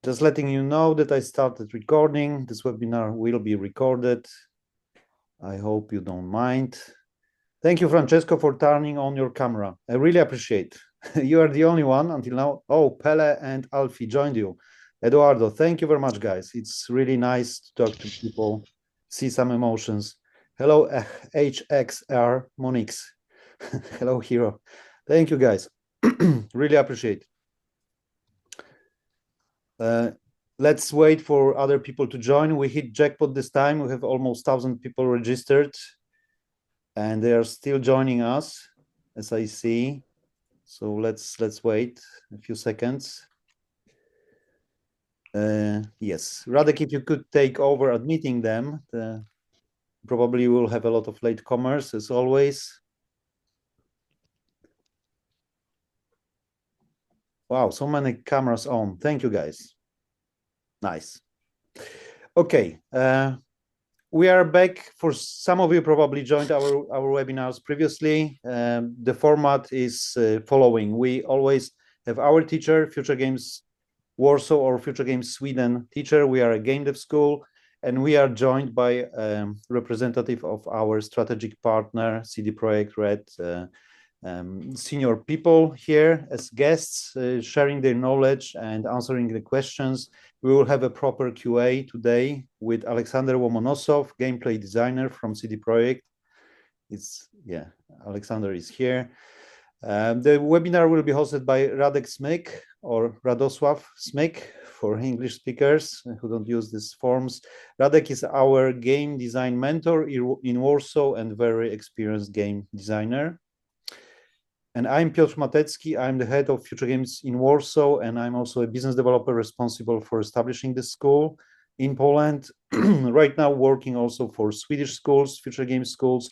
Just letting you know that I started recording. This webinar will be recorded. I hope you don't mind. Thank you, Francesco, for turning on your camera. I really appreciate. You are the only one until now. Oh, Pele and Alfie joined you. Eduardo, thank you very much, guys. It's really nice to talk to people, see some emotions. Hello, HXR Monix. Hello, Hero. Thank you, guys. Really appreciate. Let's wait for other people to join. We hit jackpot this time. We have almost 1,000 people registered, and they are still joining us, as I see. So let's wait a few seconds. Yes, Radek, if you could take over admitting them, probably we'll have a lot of latecomers as always. Wow, so many cameras on. Thank you, guys. Nice. Okay, we are back. For some of you probably joined our webinars previously. The format is following. We always have our teacher, Future Games Warsaw or Future Games Sweden teacher. We are a game dev school, and we are joined by representative of our strategic partner, CD Projekt Red, senior people here as guests, sharing their knowledge and answering the questions. We will have a proper QA today with Alexander Womonosov, gameplay designer from CD Projekt. Alexander is here. The webinar will be hosted by Radek Smyk or Radosław Smyk for English speakers who don't use these forms. Radek is our game design mentor in Warsaw and very experienced game designer. And I'm Piotr Matecki. I'm the head of Future Games in Warsaw, and I'm also a business developer responsible for establishing the school in Poland. Right now, working also for Swedish schools, Future Games schools,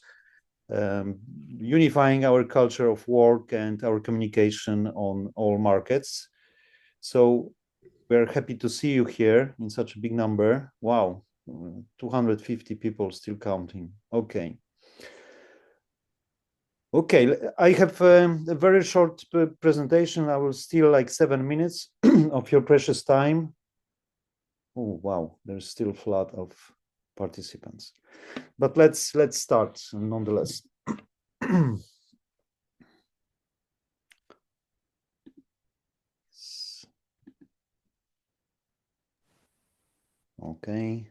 unifying our culture of work and our communication on all markets. So we're happy to see you here in such a big number. Wow, 250 people still counting. Okay. Okay, I have a very short presentation. I will steal like 7 minutes of your precious time. Oh, wow, there's still a flood of participants. But let's start nonetheless. Okay.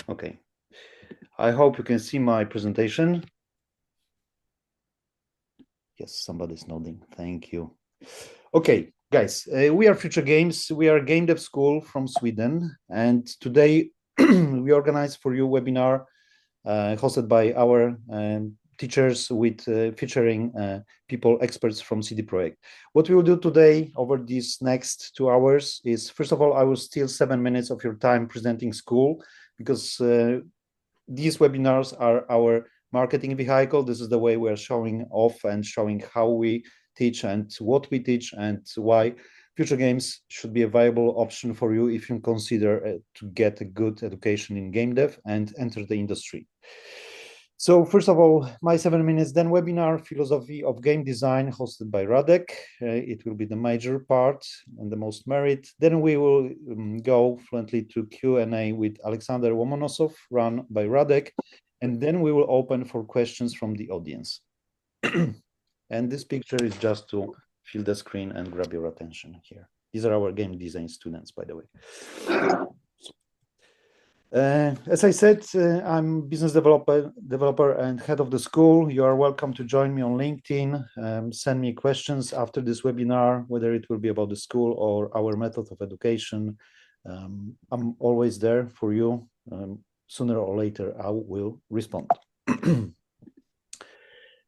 Okay. I hope you can see my presentation. Yes, somebody's nodding. Thank you. Okay, guys, we are Future Games. We are a game dev school from Sweden. And today we organize for you a webinar hosted by our teachers with featuring people, experts from CD Projekt. What we will do today over these next 2 hours is, first of all, I will steal 7 minutes of your time presenting school, because these webinars are our marketing vehicle. This is the way we are showing off and showing how we teach and what we teach and why Future Games should be a viable option for you if you consider to get a good education in game dev and enter the industry. So first of all, my 7 minutes, then webinar, Philosophy of Game Design, hosted by Radek. It will be the major part and the most merit. Then we will go fluently to Q&A with Alexander Womonosov, run by Radek. And then we will open for questions from the audience. And this picture is just to fill the screen and grab your attention here. These are our game design students, by the way. As I said, I'm business developer and head of the school. You are welcome to join me on LinkedIn. Send me questions after this webinar, whether it will be about the school or our method of education. I'm always there for you. Sooner or later, I will respond.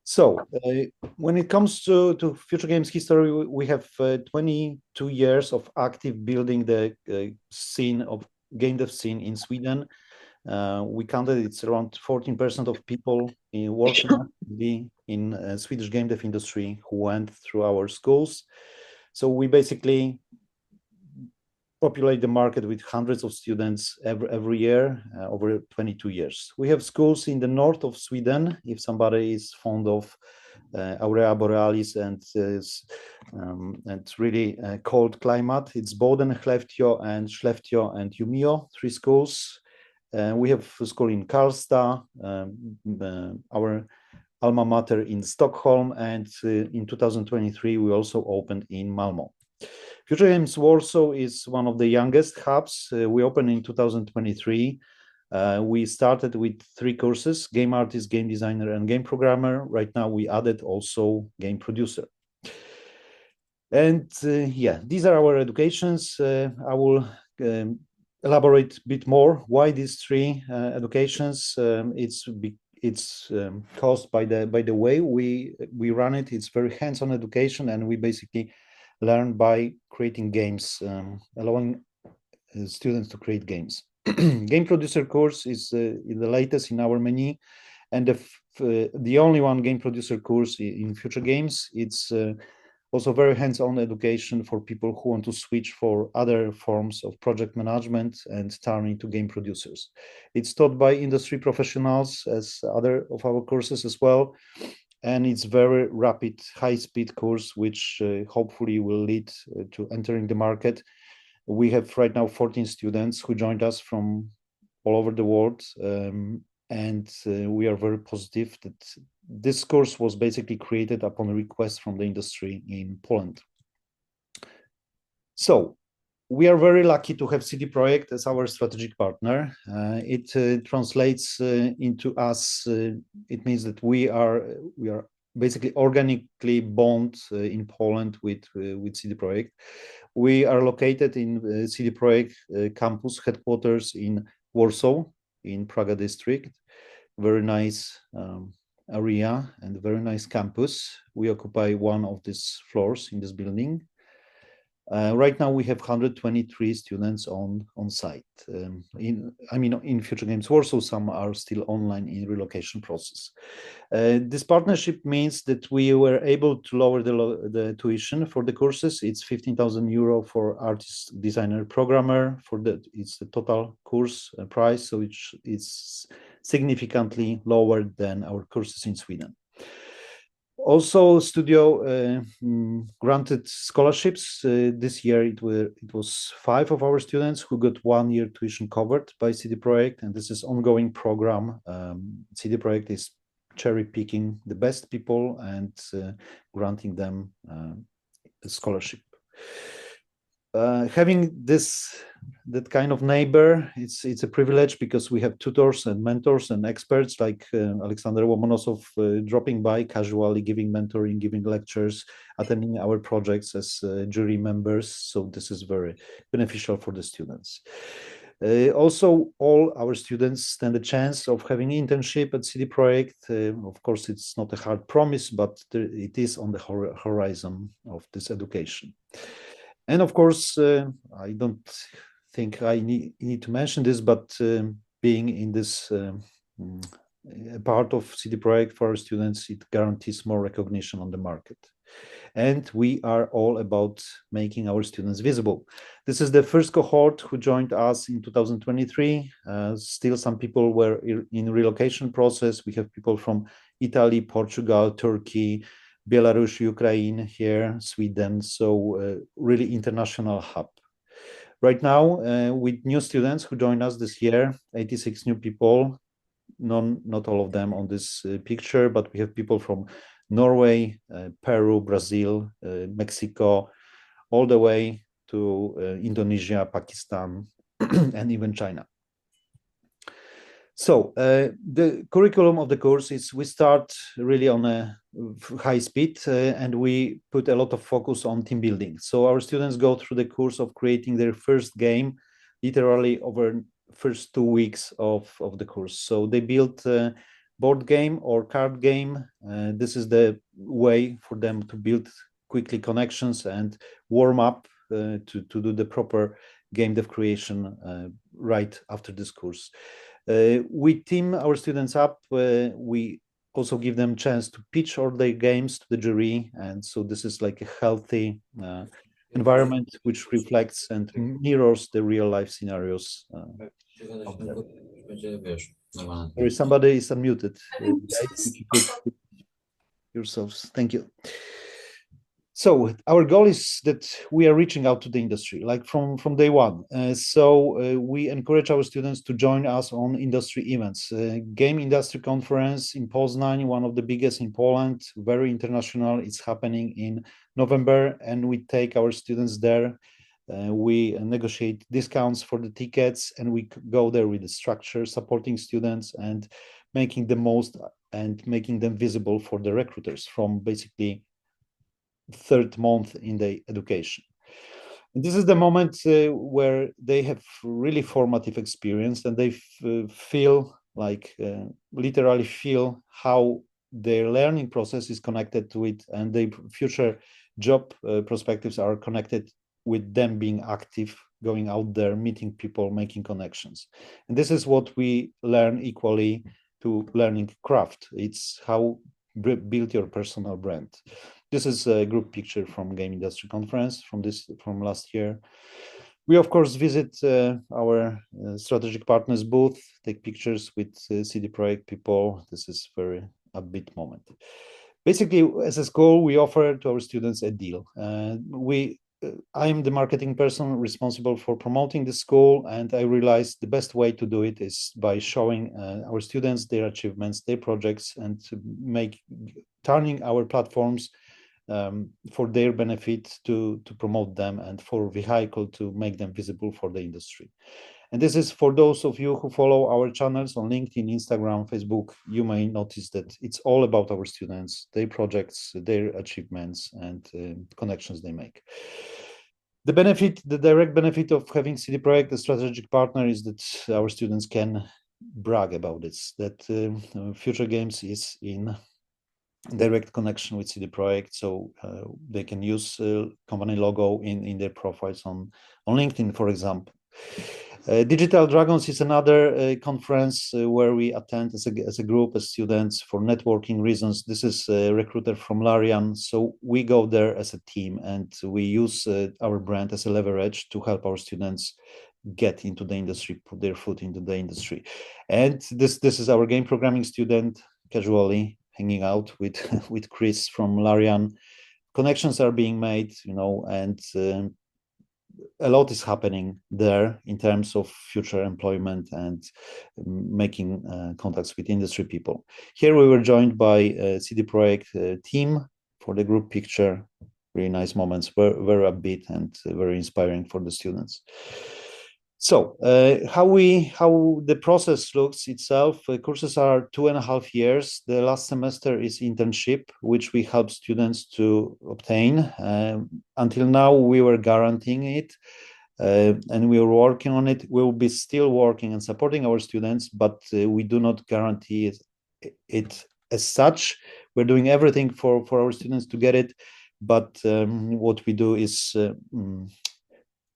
So when it comes to Future Games history, we have 22 years of active building the scene of game dev scene in Sweden. We counted it's around 14% of people working actively in Swedish game dev industry who went through our schools. So we basically populate the market with hundreds of students every year over 22 years. We have schools in the north of Sweden, if somebody is fond of Aurora Borealis and really cold climate. It's Boden, Skellefteå, and Umeå, 3 schools. We have a school in Karlstad, our alma mater in Stockholm, and in 2023 we also opened in Malmö. Future Games Warsaw is one of the youngest hubs. We opened in 2023. We started with 3 courses: game artist, game designer, and game programmer. Right now we added also game producer. And yeah, these are our educations. I will elaborate a bit more why these 3 educations. It's caused by the way we run it. It's very hands-on education, and we basically learn by creating games, allowing students to create games. Game producer course is the latest in our menu, and the only one game producer course in Future Games. It's also very hands-on education for people who want to switch for other forms of project management and turn into game producers. It's taught by industry professionals as other of our courses as well. And it's very rapid, high-speed course, which hopefully will lead to entering the market. We have right now 14 students who joined us from all over the world. And we are very positive that this course was basically created upon a request from the industry in Poland. So we are very lucky to have CD Projekt as our strategic partner. It translates into us. It means that we are basically organically bound in Poland with CD Projekt. We are located in CD Projekt campus headquarters in Warsaw, in Praga district. Very nice area and very nice campus. We occupy one of these floors in this building. Right now we have 123 students on site. In Future Games Warsaw, some are still online in relocation process. This partnership means that we were able to lower the tuition for the courses. It's 15,000 euro for artist, designer, programmer. It's the total course price, so it's significantly lower than our courses in Sweden. Also, Studio granted scholarships. This year it was 5 of our students who got 1 year tuition covered by CD Projekt, and this is ongoing program. CD Projekt is cherry picking the best people and granting them a scholarship. Having that kind of neighbor, it's a privilege because we have tutors and mentors and experts like Alexander Lomonosov dropping by casually, giving mentoring, giving lectures, attending our projects as jury members. So this is very beneficial for the students. Also, all our students stand a chance of having internship at CD Projekt. Of course, it's not a hard promise, but it is on the horizon of this education. And of course, I don't think I need to mention this, but being in this part of CD Projekt for our students, it guarantees more recognition on the market. And we are all about making our students visible. This is the first cohort who joined us in 2023. Still some people were in relocation process. We have people from Italy, Portugal, Turkey, Belarus, Ukraine here, Sweden, so really international hub. Right now, with new students who joined us this year, 86 new people, not all of them on this picture, but we have people from Norway, Peru, Brazil, Mexico, all the way to Indonesia, Pakistan, and even China. So the curriculum of the course is we start really on a high speed and we put a lot of focus on team building. So our students go through the course of creating their first game literally over first 2 weeks of the course. So they build a board game or card game. This is the way for them to build quickly connections and warm up to do the proper game dev creation right after this course. We team our students up. We also give them chance to pitch all their games to the jury, and so this is like a healthy environment which reflects and mirrors the real life scenarios out there. Sorry, somebody is unmuted. Guys, if you could yourselves. Thank you. So our goal is that we are reaching out to the industry, like from day one. We encourage our students to join us on industry events. Game Industry Conference in Poznań, one of the biggest in Poland, very international. It's happening in November, and we take our students there. We negotiate discounts for the tickets, and we go there with the structure, supporting students and making the most and making them visible for the recruiters from basically third month in the education. And this is the moment where they have really formative experience, and they feel like literally feel how their learning process is connected to it, and their future job perspectives are connected with them being active, going out there, meeting people, making connections. And this is what we learn equally to learning craft. It's how build your personal brand. This is a group picture from Game Industry Conference from last year. We of course visit our strategic partners booth, take pictures with CD Projekt people. This is very upbeat moment. Basically, as a school, we offer to our students a deal. I'm the marketing person responsible for promoting the school, and I realized the best way to do it is by showing our students their achievements, their projects, and to turning our platforms for their benefit to promote them and for vehicle to make them visible for the industry. And this is for those of you who follow our channels on LinkedIn, Instagram, Facebook. You may notice that it's all about our students, their projects, their achievements, and connections they make. The direct benefit of having CD Projekt, a strategic partner, is that our students can brag about this, that Future Games is in direct connection with CD Projekt, so they can use company logo in their profiles on LinkedIn, for example. Digital Dragons is another conference where we attend as a group, as students, for networking reasons. This is a recruiter from Larian, so we go there as a team, and we use our brand as a leverage to help our students get into the industry, put their foot into the industry. And this is our game programming student, casually hanging out with Chris from Larian. Connections are being made, and a lot is happening there in terms of future employment and making contacts with industry people. Here we were joined by CD Projekt team for the group picture. Really nice moments, very upbeat and very inspiring for the students. So how the process looks itself, courses are 2.5 years. The last semester is internship, which we help students to obtain. Until now, we were guaranteeing it, and we are working on it. We will be still working and supporting our students, but we do not guarantee it as such. We're doing everything for our students to get it, but what we do is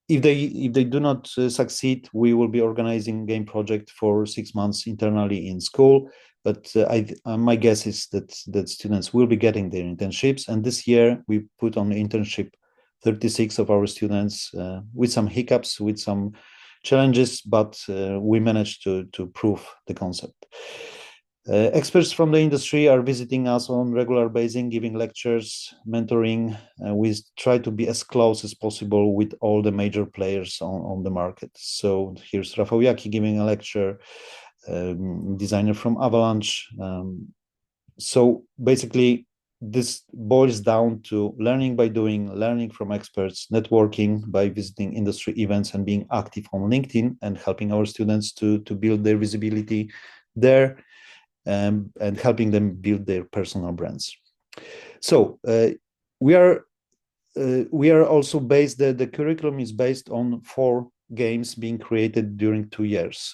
if they do not succeed, we will be organizing game project for 6 months internally in school. But my guess is that students will be getting their internships. And this year we put on internship 36 of our students with some hiccups, with some challenges, but we managed to prove the concept. Experts from the industry are visiting us on regular basis, giving lectures, mentoring. We try to be as close as possible with all the major players on the market. So here's Rafał Jaki giving a lecture, designer from Avalanche. So basically, this boils down to learning by doing, learning from experts, networking by visiting industry events and being active on LinkedIn and helping our students to build their visibility there. And helping them build their personal brands. So we are also based. The curriculum is based on 4 games being created during 2 years.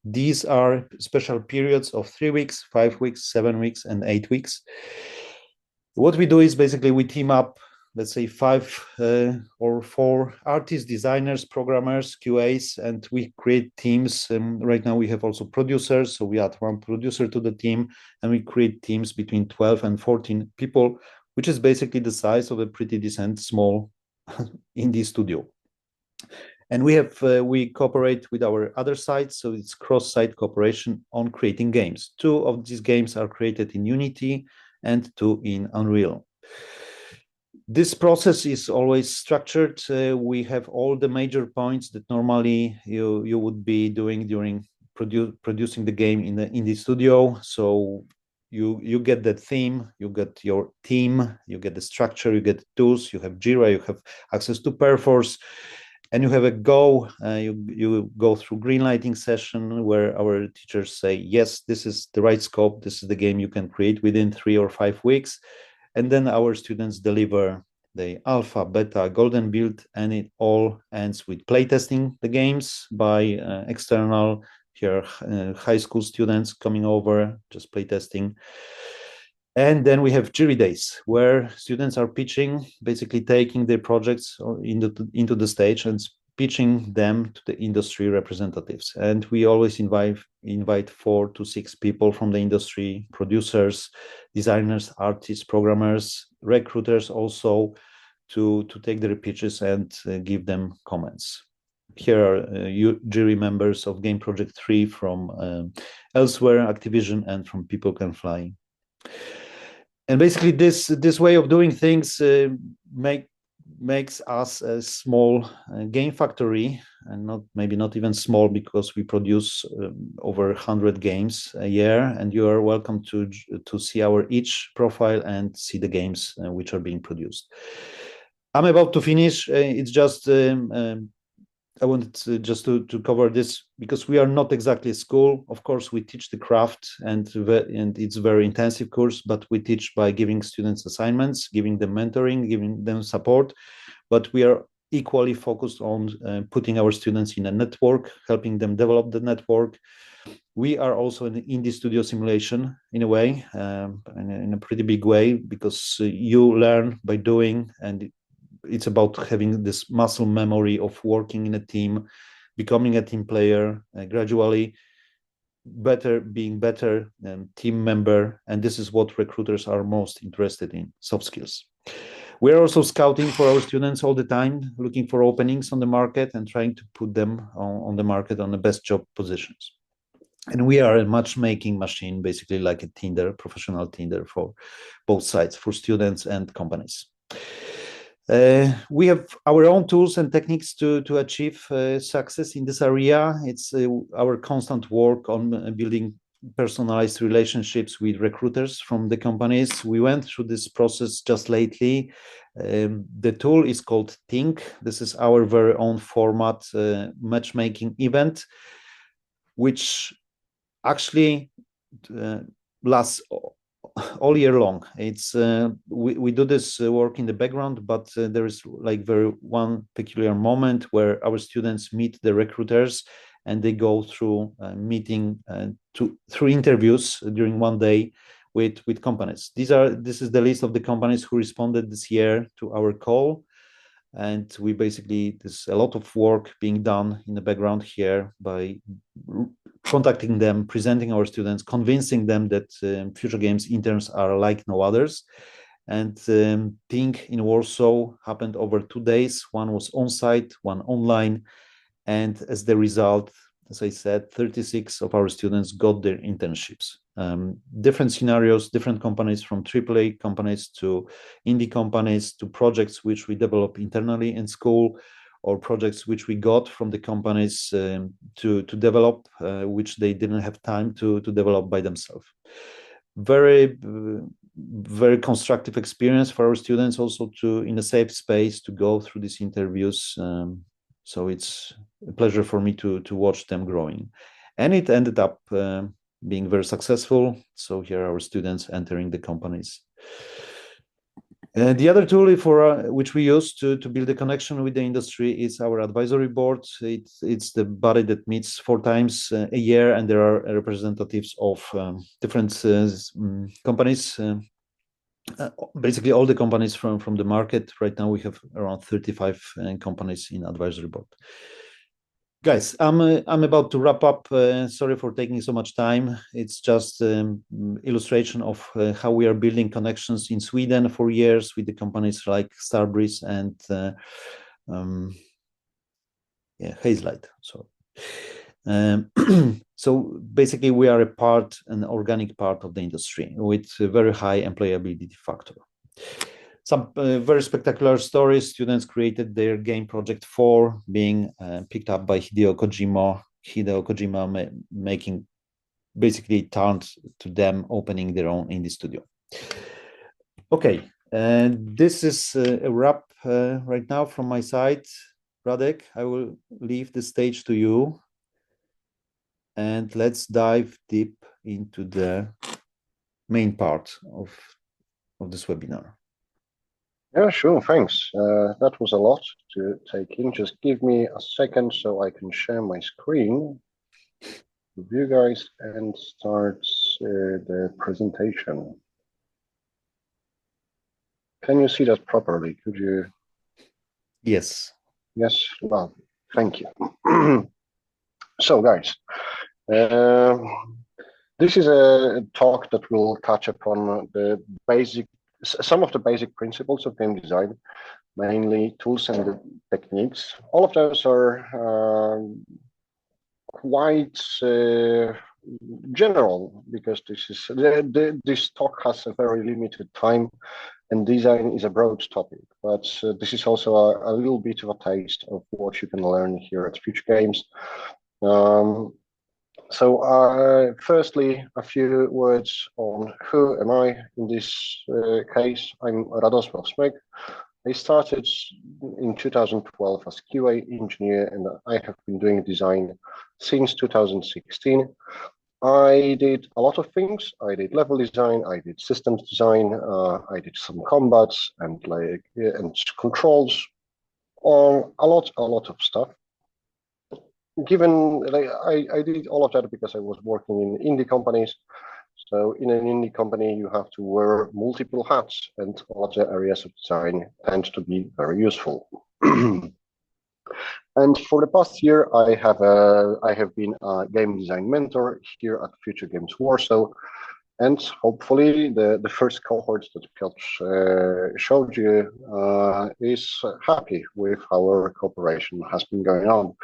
These are special periods of 3 weeks, 5 weeks, 7 weeks, and 8 weeks. What we do is basically we team up let's say, 5 or 4 artists, designers, programmers, QAs, and we create teams. Right now we have also producers, so we add one producer to the team, and we create teams between 12 and 14 people, which is basically the size of a pretty decent small indie studio. And we cooperate with our other sites, so it's cross-site cooperation on creating games. 2 of these games are created in Unity and 2 in Unreal. This process is always structured. We have all the major points that normally you would be doing during producing the game in the studio. So you get the theme, you get your team, you get the structure, you get tools, you have Jira, you have access to Perforce, and you have a go. You go through greenlighting session where our teachers say, yes, this is the right scope, this is the game you can create within 3 or 5 weeks. And then our students deliver the alpha, beta, golden build, and it all ends with playtesting the games by external high school students coming over, just playtesting. And then we have jury days where students are pitching, basically taking their projects into the stage and pitching them to the industry representatives. And we always invite 4 to 6 people from the industry, producers, designers, artists, programmers, recruiters also, to take their pitches and give them comments. Here are jury members of Game Project 3 from Elsewhere, Activision, and from People Can Fly. And basically this way of doing things makes us a small game factory, and maybe not even small, because we produce over 100 games a year, and you are welcome to see our each profile and see the games which are being produced. I'm about to finish. It's just I wanted just to cover this because we are not exactly a school. Of course, we teach the craft, and it's a very intensive course, but we teach by giving students assignments, giving them mentoring, giving them support. But we are equally focused on putting our students in a network, helping them develop the network. We are also in indie studio simulation in a way, in a pretty big way, because you learn by doing, and it's about having this muscle memory of working in a team, becoming a team player, gradually being better team member. And this is what recruiters are most interested in, soft skills. We're also scouting for our students all the time, looking for openings on the market and trying to put them on the market on the best job positions. And we are a matchmaking machine, basically like a Tinder, professional Tinder for both sides, for students and companies. We have our own tools and techniques to achieve success in this area. It's our constant work on building personalized relationships with recruiters from the companies. We went through this process just lately. The tool is called Think. This is our very own format matchmaking event, which actually lasts all year long. It's we do this work in the background, but there is like one peculiar moment where our students meet the recruiters, and they go through meeting through interviews during one day with companies. This is the list of the companies who responded this year to our call. And we basically, there's a lot of work being done in the background here by contacting them, presenting our students, convincing them that Future Games interns are like no others. And Think in Warsaw happened over 2 days. One was on-site, one online. And as the result, as I said, 36 of our students got their internships. Different scenarios, different companies, from AAA companies to indie companies to projects which we develop internally in school, or projects which we got from the companies to develop, which they didn't have time to develop by themselves. Very constructive experience for our students also, to in a safe space to go through these interviews. So it's a pleasure for me to watch them growing. And it ended up being very successful. So here are our students entering the companies. The other tool which we use to build a connection with the industry is our advisory board. It's the body that meets 4 times a year, and there are representatives of different companies basically all the companies from the market. Right now we have around 35 companies in advisory board. Guys, I'm about to wrap up. Sorry for taking so much time. It's just illustration of how we are building connections in Sweden for years with the companies like Starbreeze and Hazelight. So basically we are an organic part of the industry with a very high employability factor. Some very spectacular stories. Students created their game project 4 being picked up by Hideo Kojima. Hideo Kojima making basically turned to them opening their own indie studio. Okay, this is a wrap right now from my side. Radek, I will leave the stage to you. And let's dive deep into the main part of this webinar. Yeah, sure, thanks. That was a lot to take in. Just give me a second so I can share my screen with you guys and start the presentation. Can you see that properly? Could you? Yes. Yes, well, thank you. So guys, this is a talk that will touch upon some of the basic principles of game design, mainly tools and the techniques. All of those are quite general because this talk has a very limited time, and design is a broad topic. But this is also a little bit of a taste of what you can learn here at Future Games. Firstly, a few words on who am I in this case. I'm Radosław Smyk. I started in 2012 as QA engineer, and I have been doing design since 2016. I did a lot of things. I did level design, I did systems design, I did some combats and controls, a lot of stuff. Given I did all of that because I was working in indie companies. So in an indie company, you have to wear multiple hats, and all of the areas of design tend to be very useful. And for the past year, I have been a game design mentor here at Future Games Warsaw, and hopefully the first cohort that Piotr showed you is happy with how our cooperation has been going on.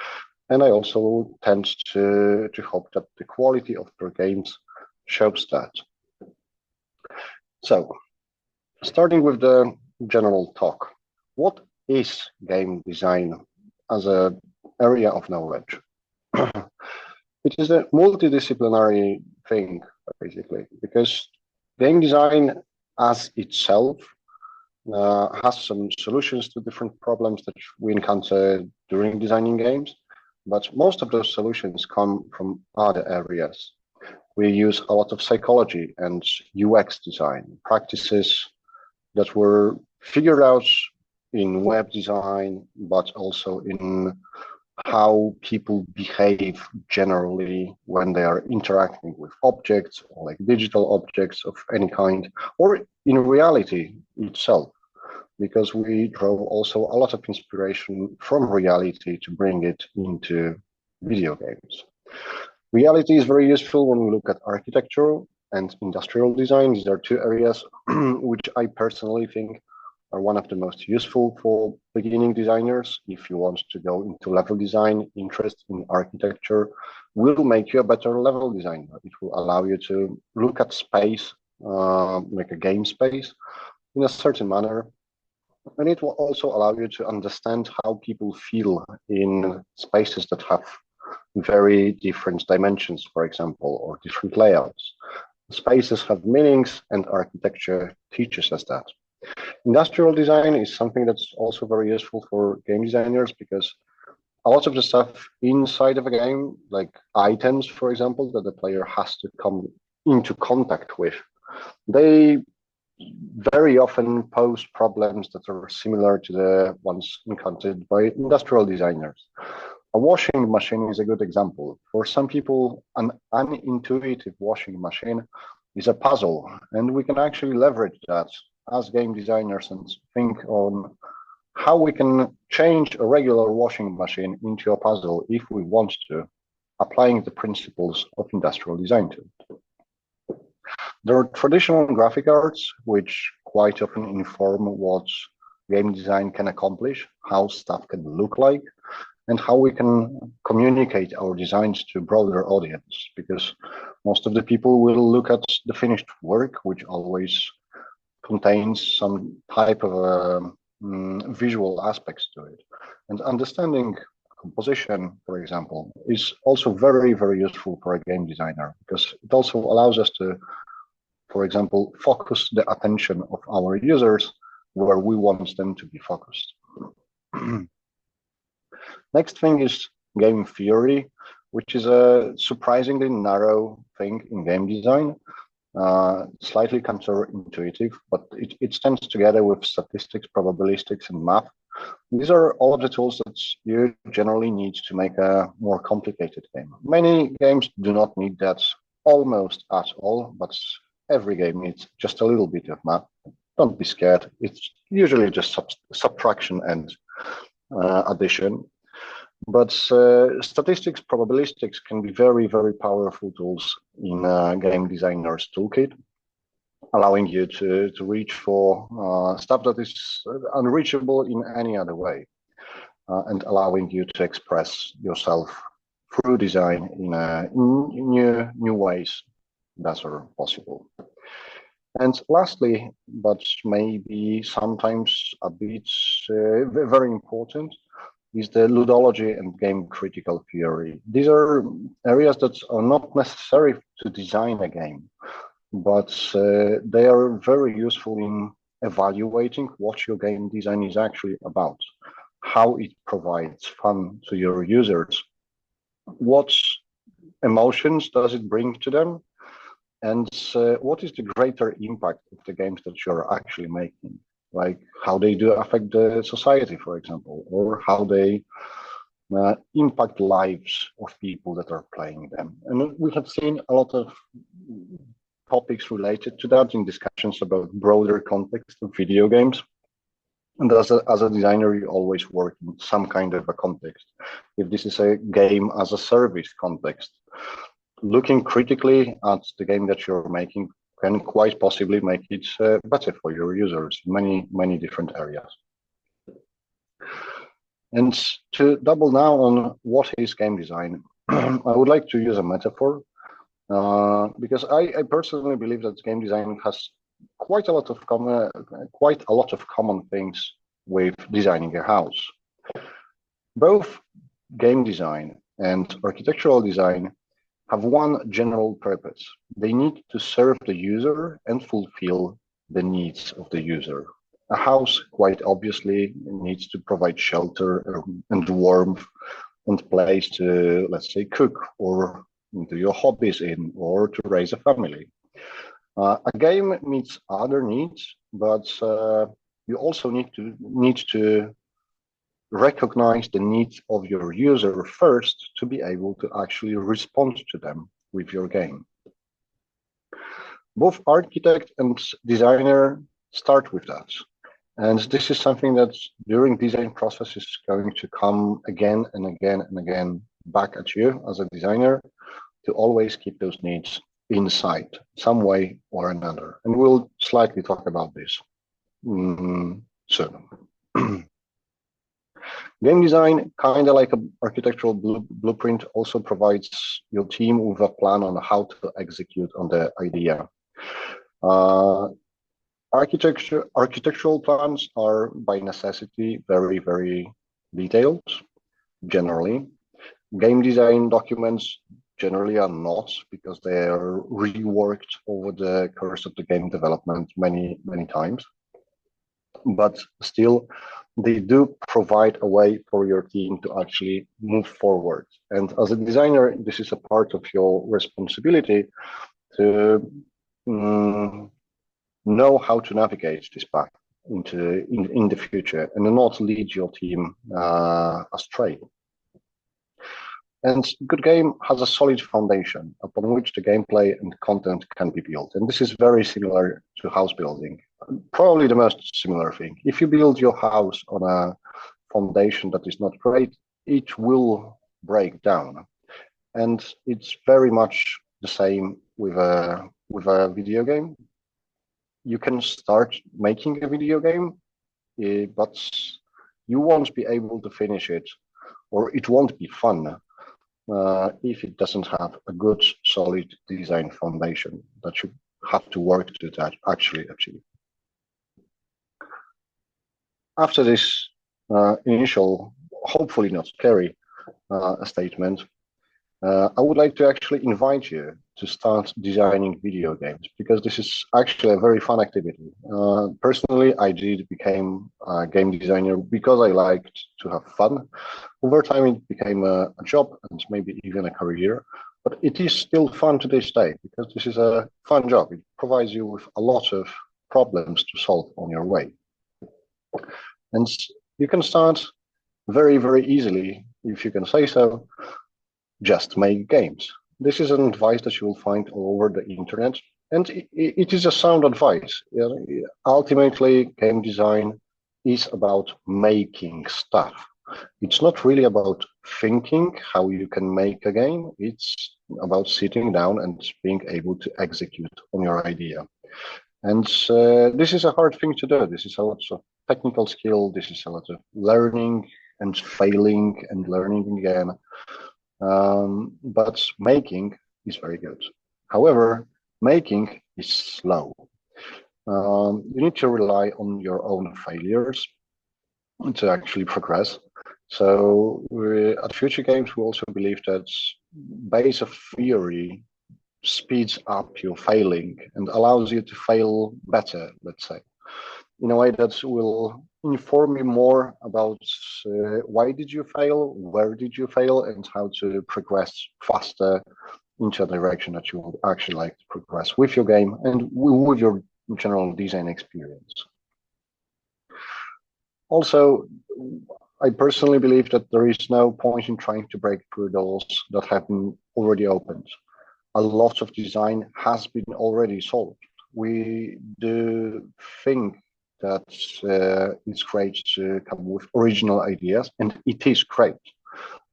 And I also tend to hope that the quality of their games shows that. So, starting with the general talk, what is game design as an area of knowledge? It is a multidisciplinary thing, basically, because game design as itself has some solutions to different problems that we encounter during designing games, but most of those solutions come from other areas. We use a lot of psychology and UX design practices that were figured out in web design, but also in how people behave generally when they are interacting with objects, or like digital objects of any kind, or in reality itself, because we draw also a lot of inspiration from reality to bring it into video games. Reality is very useful when we look at architecture and industrial design. These are two areas which I personally think are one of the most useful for beginning designers. If you want to go into level design, interest in architecture will make you a better level designer. It will allow you to look at space, like a game space, in a certain manner. And it will also allow you to understand how people feel in spaces that have very different dimensions, for example, or different layouts. Spaces have meanings, and architecture teaches us that. Industrial design is something that's also very useful for game designers, because a lot of the stuff inside of a game, like items, for example, that the player has to come into contact with, they very often pose problems that are similar to the ones encountered by industrial designers. A washing machine is a good example. For some people, an unintuitive washing machine is a puzzle, and we can actually leverage that as game designers and think on how we can change a regular washing machine into a puzzle if we want to, applying the principles of industrial design to it. There are traditional graphic arts, which quite often inform what game design can accomplish, how stuff can look like, and how we can communicate our designs to a broader audience, because most of the people will look at the finished work, which always contains some type of visual aspects to it. And understanding composition, for example, is also very, very useful for a game designer, because it also allows us to, for example, focus the attention of our users where we want them to be focused. Next thing is game theory, which is a surprisingly narrow thing in game design, slightly counterintuitive, but it stands together with statistics, probabilistics, and math. These are all of the tools that you generally need to make a more complicated game. Many games do not need that almost at all, but every game needs just a little bit of math. Don't be scared. It's usually just subtraction and addition. But statistics, probabilistics can be very, very powerful tools in a game designer's toolkit, allowing you to reach for stuff that is unreachable in any other way, and allowing you to express yourself through design in new ways that are possible. And lastly, but maybe sometimes a bit very important, is the ludology and game critical theory. These are areas that are not necessary to design a game, but they are very useful in evaluating what your game design is actually about, how it provides fun to your users, what emotions does it bring to them, and what is the greater impact of the games that you're actually making, like how they do affect the society, for example, or how they impact lives of people that are playing them. And we have seen a lot of topics related to that in discussions about broader context of video games. And as a designer, you always work in some kind of a context. If this is a game as a service context, looking critically at the game that you're making can quite possibly make it better for your users in many different areas. And to double now on what is game design, I would like to use a metaphor, because I personally believe that game design has quite a lot of common things with designing a house. Both game design and architectural design have one general purpose. They need to serve the user and fulfill the needs of the user. A house, quite obviously, needs to provide shelter and warmth and place to, let's say, cook or do your hobbies in, or to raise a family. A game meets other needs, but you also need to recognize the needs of your user first to be able to actually respond to them with your game. Both architect and designer start with that. And this is something that during design process is going to come again and again and again back at you as a designer, to always keep those needs in sight, some way or another. And we'll slightly talk about this soon. Game design, kind of like an architectural blueprint, also provides your team with a plan on how to execute on the idea. Architectural plans are by necessity very, very detailed, generally. Game design documents generally are not, because they are reworked over the course of the game development many times. But still, they do provide a way for your team to actually move forward. And as a designer, this is a part of your responsibility to know how to navigate this path in the future and not lead your team astray. And good game has a solid foundation upon which the gameplay and content can be built. And this is very similar to house building. probably the most similar thing. If you build your house on a foundation that is not great, it will break down. And it's very much the same with a video game. You can start making a video game, but you won't be able to finish it, or it won't be fun if it doesn't have a good, solid design foundation that you have to work to actually achieve. After this initial, hopefully not scary statement, I would like to actually invite you to start designing video games, because this is actually a very fun activity. Personally, I did become a game designer because I liked to have fun. Over time, it became a job and maybe even a career, but it is still fun to this day because this is a fun job. It provides you with a lot of problems to solve on your way. And you can start very, very easily, if you can say so. Just make games. This is an advice that you will find all over the internet, and it is a sound advice. Ultimately, game design is about making stuff. It's not really about thinking how you can make a game. It's about sitting down and being able to execute on your idea. And this is a hard thing to do. This is a lot of technical skill. This is a lot of learning and failing and learning again. But making is very good. However, making is slow. You need to rely on your own failures to actually progress. So at Future Games, we also believe that base of theory speeds up your failing and allows you to fail better, let's say, in a way that will inform you more about why did you fail, where did you fail, and how to progress faster into a direction that you would actually like to progress with your game and with your general design experience. Also, I personally believe that there is no point in trying to break through doors that have been already opened. A lot of design has been already solved. We do think that it's great to come with original ideas, and it is great.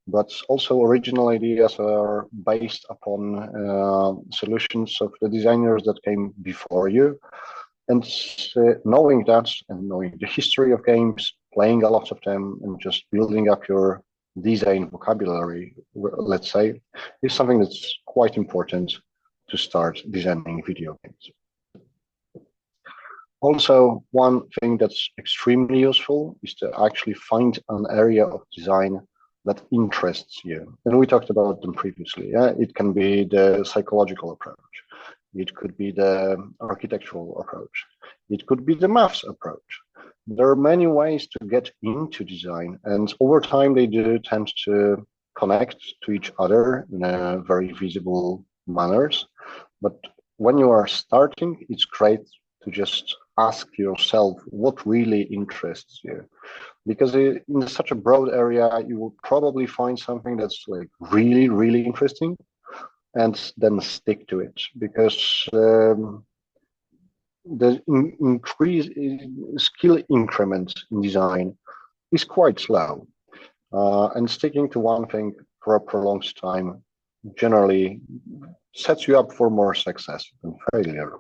But also original ideas are based upon solutions of the designers that came before you. And knowing that and knowing the history of games, playing a lot of them, and just building up your design vocabulary, let's say, is something that's quite important to start designing video games. Also, one thing that's extremely useful is to actually find an area of design that interests you. And we talked about them previously. It can be the psychological approach. It could be the architectural approach. It could be the maths approach. There are many ways to get into design, and over time they do tend to connect to each other in a very visible manners. But when you are starting, it's great to just ask yourself what really interests you, because in such a broad area you will probably find something that's like really, really interesting, and then stick to it, because the increase in skill increment in design is quite slow, and sticking to one thing for a prolonged time generally sets you up for more success than failure.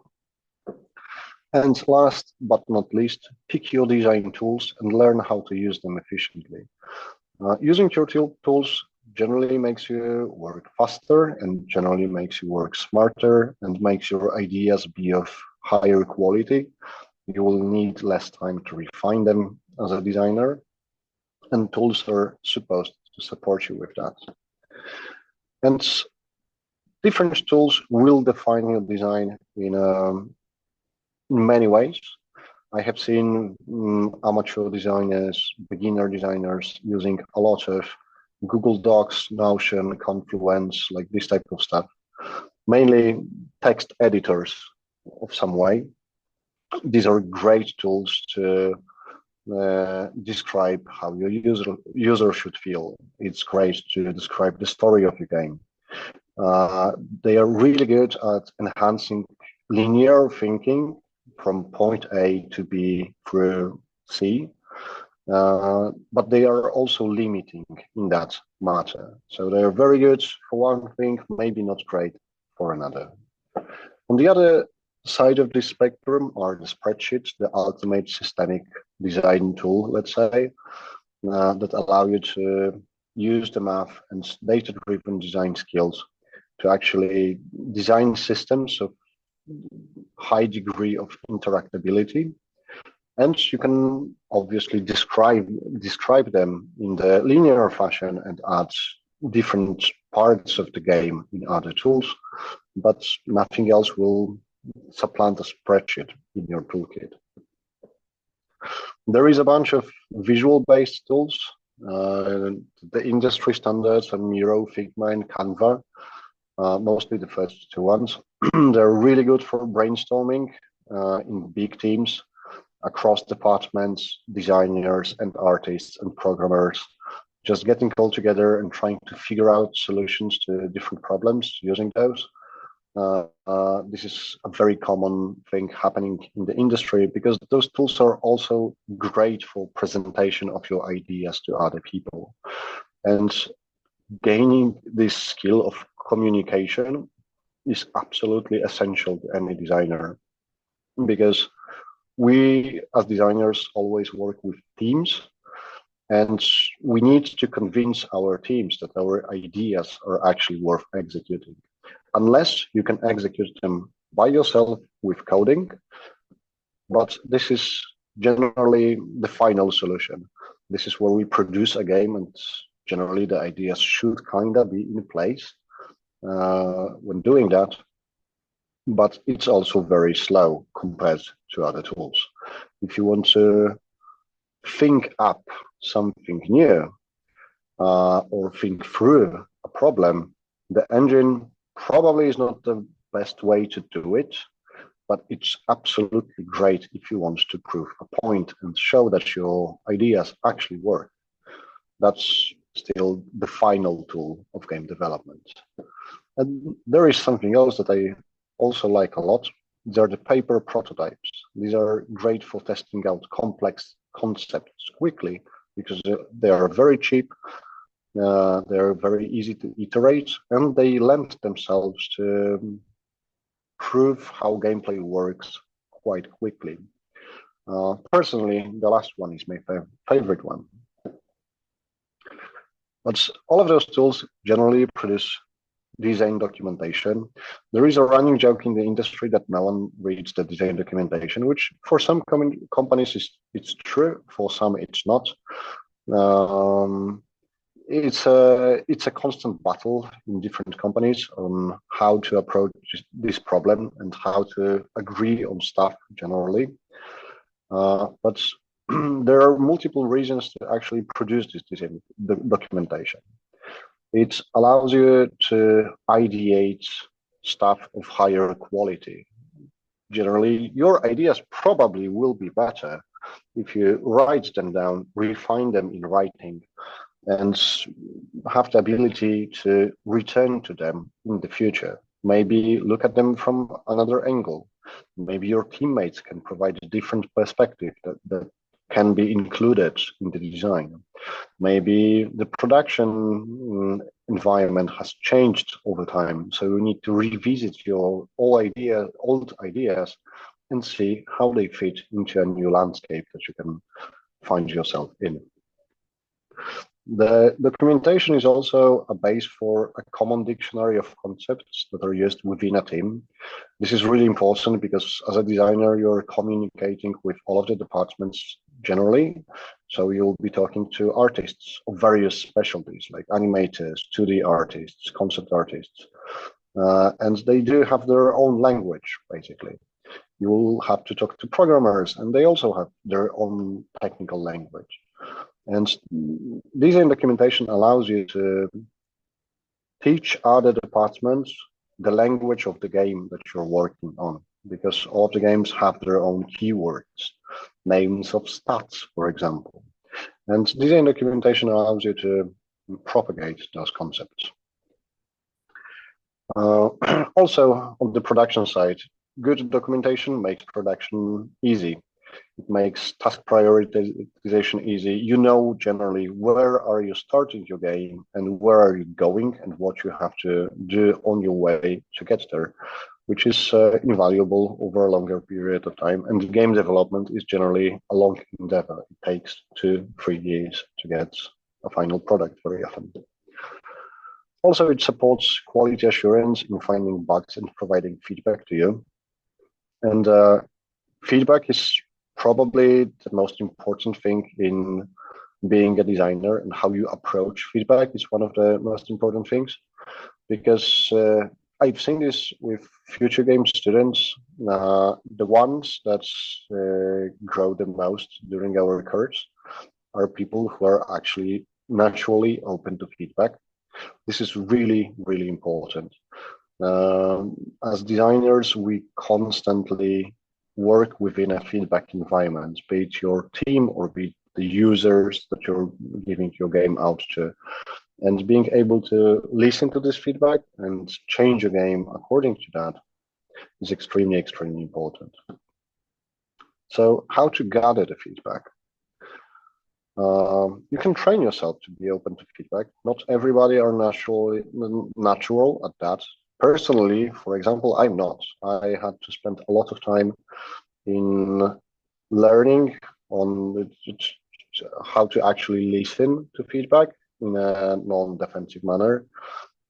And last but not least, pick your design tools and learn how to use them efficiently. Using your tools generally makes you work faster and generally makes you work smarter and makes your ideas be of higher quality. You will need less time to refine them as a designer, and tools are supposed to support you with that. And different tools will define your design in many ways. I have seen amateur designers, beginner designers using a lot of Google Docs, Notion, Confluence, like this type of stuff, mainly text editors of some way. These are great tools to describe how your user should feel. It's great to describe the story of your game. They are really good at enhancing linear thinking from point A to B through C, but they are also limiting in that matter. So they're very good for one thing, maybe not great for another. On the other side of the spectrum are the spreadsheets, the ultimate systemic design tool, let's say, that allow you to use the math and data-driven design skills to actually design systems of high degree of interactability. And you can obviously describe them in the linear fashion and add different parts of the game in other tools, but nothing else will supplant a spreadsheet in your toolkit. There is a bunch of visual-based tools, the industry standards are Miro, Figma, and Canva, mostly the first two ones. They're really good for brainstorming in big teams across departments, designers and artists and programmers, just getting all together and trying to figure out solutions to different problems using those. This is a very common thing happening in the industry because those tools are also great for presentation of your ideas to other people. And gaining this skill of communication is absolutely essential to any designer, because we as designers always work with teams, and we need to convince our teams that our ideas are actually worth executing. Unless you can execute them by yourself with coding, but this is generally the final solution. This is where we produce a game, and generally the ideas should kind of be in place when doing that, but it's also very slow compared to other tools. If you want to think up something new or think through a problem, the engine probably is not the best way to do it, but it's absolutely great if you want to prove a point and show that your ideas actually work. That's still the final tool of game development. And there is something else that I also like a lot. They're the paper prototypes. These are great for testing out complex concepts quickly because they are very cheap, they're very easy to iterate, and they lend themselves to prove how gameplay works quite quickly. Personally, the last one is my favorite one. But all of those tools generally produce design documentation. There is a running joke in the industry that no one reads the design documentation, which for some companies it's true, for some it's not. It's a constant battle in different companies on how to approach this problem and how to agree on stuff generally. But there are multiple reasons to actually produce this design documentation. It allows you to ideate stuff of higher quality. Generally, your ideas probably will be better if you write them down, refine them in writing, and have the ability to return to them in the future. Maybe look at them from another angle. Maybe your teammates can provide a different perspective that can be included in the design. Maybe the production environment has changed over time, so you need to revisit your old ideas and see how they fit into a new landscape that you can find yourself in. The documentation is also a base for a common dictionary of concepts that are used within a team. This is really important because as a designer, you're communicating with all of the departments generally. So you'll be talking to artists of various specialties like animators, 2D artists, concept artists, and they do have their own language, basically. You will have to talk to programmers, and they also have their own technical language. And design documentation allows you to teach other departments the language of the game that you're working on, because all of the games have their own keywords, names of stats, for example. And design documentation allows you to propagate those concepts. Also, on the production side, good documentation makes production easy. It makes task prioritization easy. You know generally where are you starting your game and where are you going and what you have to do on your way to get there, which is invaluable over a longer period of time. And game development is generally a long endeavor. It takes 2-3 years to get a final product very often. Also, it supports quality assurance in finding bugs and providing feedback to you. And feedback is probably the most important thing in being a designer, and how you approach feedback is one of the most important things, because I've seen this with future game students. The ones that grow the most during our course are people who are actually naturally open to feedback. This is really, really important. As designers, we constantly work within a feedback environment, be it your team or be it the users that you're giving your game out to. And being able to listen to this feedback and change your game according to that is extremely, extremely important. So how to gather the feedback? You can train yourself to be open to feedback. Not everybody are natural at that. Personally, for example, I'm not. I had to spend a lot of time in learning on how to actually listen to feedback in a non-defensive manner.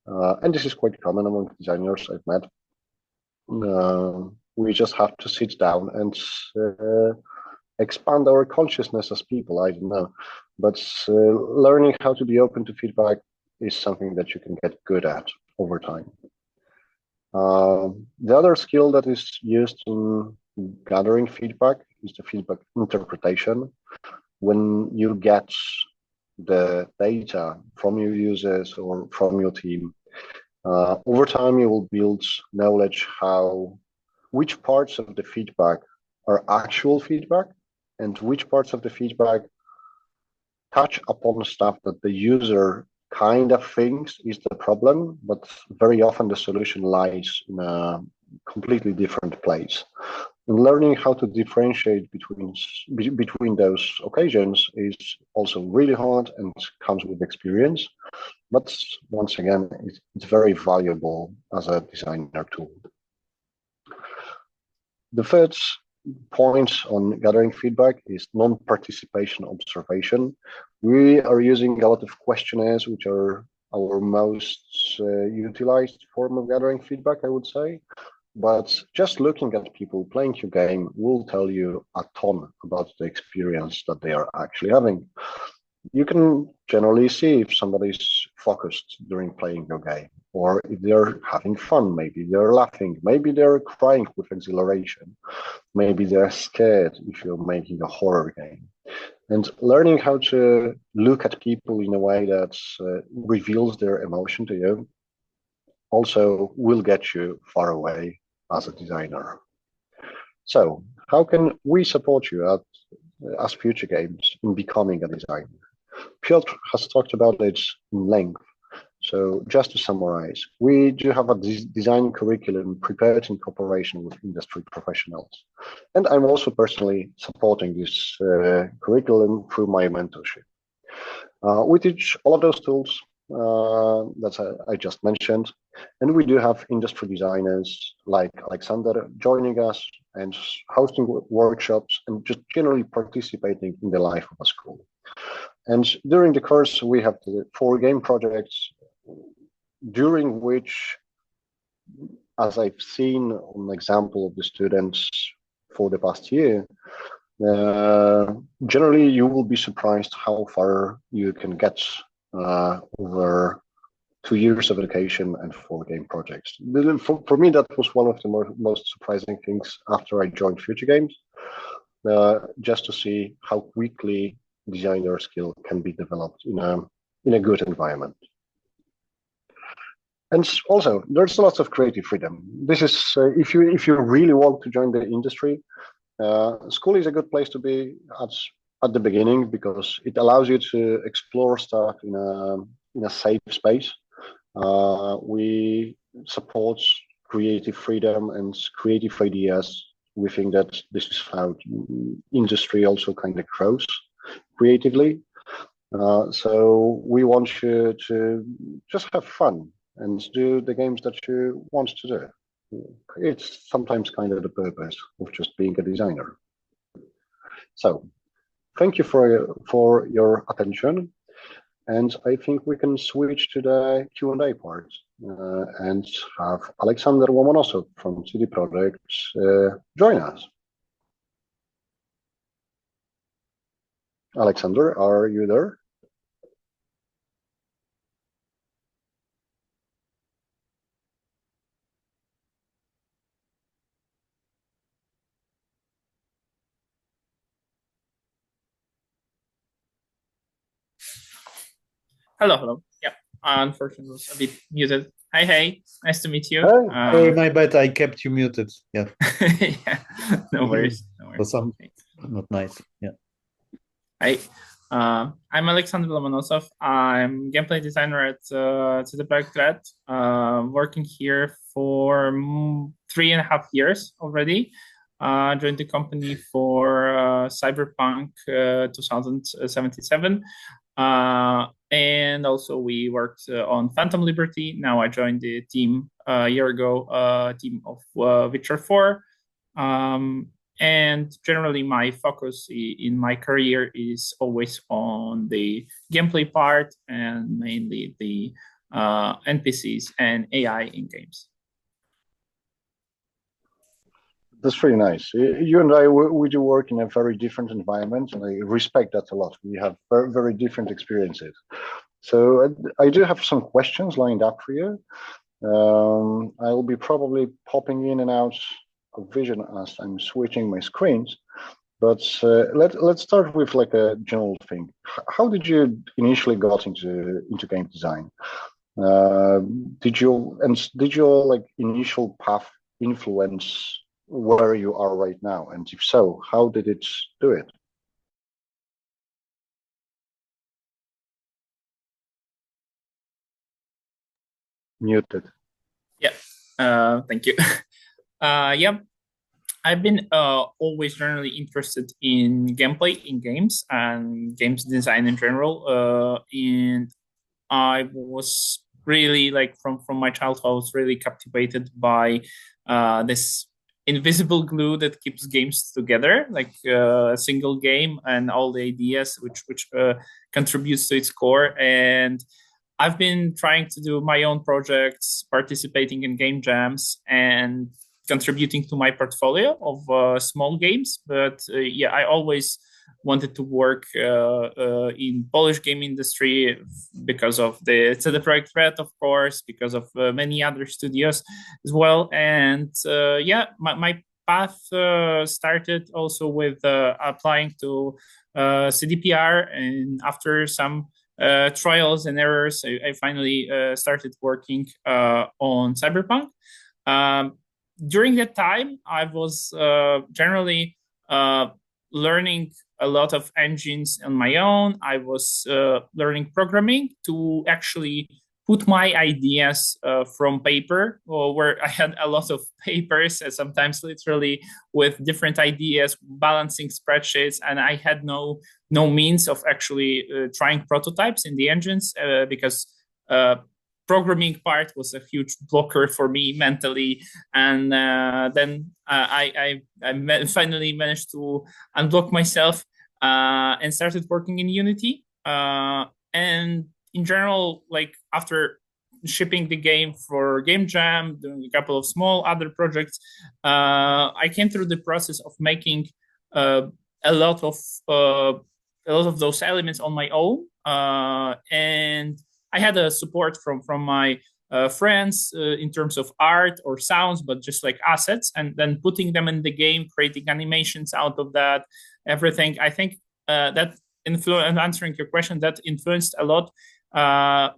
And this is quite common among designers I've met. We just have to sit down and expand our consciousness as people, I don't know. But learning how to be open to feedback is something that you can get good at over time. The other skill that is used in gathering feedback is the feedback interpretation. When you get the data from your users or from your team, over time you will build knowledge which parts of the feedback are actual feedback and which parts of the feedback touch upon stuff that the user kind of thinks is the problem, but very often the solution lies in a completely different place. And learning how to differentiate between those occasions is also really hard and comes with experience. But once again, it's very valuable as a designer tool. The third point on gathering feedback is non-participation observation. We are using a lot of questionnaires, which are our most utilized form of gathering feedback, I would say. But just looking at people playing your game will tell you a ton about the experience that they are actually having. You can generally see if somebody's focused during playing your game, or if they're having fun. Maybe they're laughing, maybe they're crying with exhilaration, maybe they're scared if you're making a horror game. And learning how to look at people in a way that reveals their emotion to you also will get you far away as a designer. So how can we support you as Future Games in becoming a designer? Piotr has talked about it in length. So just to summarize, we do have a design curriculum prepared in cooperation with industry professionals. And I'm also personally supporting this curriculum through my mentorship. We teach all of those tools that I just mentioned. And we do have industry designers like Alexander joining us and hosting workshops and just generally participating in the life of a school. And during the course, we have the 4 game projects, during which, as I've seen an example of the students for the past year, generally you will be surprised how far you can get over 2 years of education and 4 game projects. For me, that was one of the most surprising things after I joined Future Games, just to see how quickly designer skill can be developed in a good environment. And also, there's lots of creative freedom. This is if you really want to join the industry, school is a good place to be at the beginning, because it allows you to explore stuff in a safe space. We support creative freedom and creative ideas. We think that this is how industry also kind of grows creatively. So we want you to just have fun and do the games that you want to do. It's sometimes kind of the purpose of just being a designer. So thank you for your attention. And I think we can switch to the Q&A part and have Alexander Lomonosov from CD Projekt join us. Alexander, are you there? Hello. Yeah, unfortunately, I was a bit muted. Hi, hey, nice to meet you. Hey, my bad, I kept you muted. Yeah. Yeah, no worries. For some, not nice. Yeah. Hi, I'm Alexander Lomonosov. I'm gameplay designer at CD Projekt Red. Working here for 3.5 years already. Joined the company for Cyberpunk 2077. And also we worked on Phantom Liberty. Now I joined the team a year ago, team of Witcher 4. And generally my focus in my career is always on the gameplay part and mainly the NPCs and AI in games. That's really nice. You and I, we do work in a very different environment, and I respect that a lot. We have very, very different experiences. So I do have some questions lined up for you. I will be probably popping in and out of vision as I'm switching my screens. But let's start with like a general thing. How did you initially got into game design? Did your like initial path influence where you are right now? And if so, how did it do it? Muted. Yeah, thank you. Yeah, I've been always generally interested in gameplay in games and games design in general. And I was really like from my childhood, I was really captivated by this invisible glue that keeps games together, like a single game and all the ideas which contributes to its core. And I've been trying to do my own projects, participating in game jams, and contributing to my portfolio of small games. But yeah, I always wanted to work in Polish game industry because of the CD Projekt Red, of course, because of many other studios as well. And yeah, my path started also with applying to CDPR, and after some trials and errors, I finally started working on Cyberpunk. During that time, I was generally learning a lot of engines on my own. I was learning programming to actually put my ideas from paper, or where I had a lot of papers, sometimes literally with different ideas, balancing spreadsheets, and I had no means of actually trying prototypes in the engines because programming part was a huge blocker for me mentally. And then I finally managed to unblock myself and started working in Unity. And in general, like after shipping the game for Game Jam, doing a couple of small other projects, I came through the process of making a lot of those elements on my own, and I had a support from my friends in terms of art or sounds, but just like assets, and then putting them in the game, creating animations out of that, everything. I think that influence, answering your question, that influenced a lot how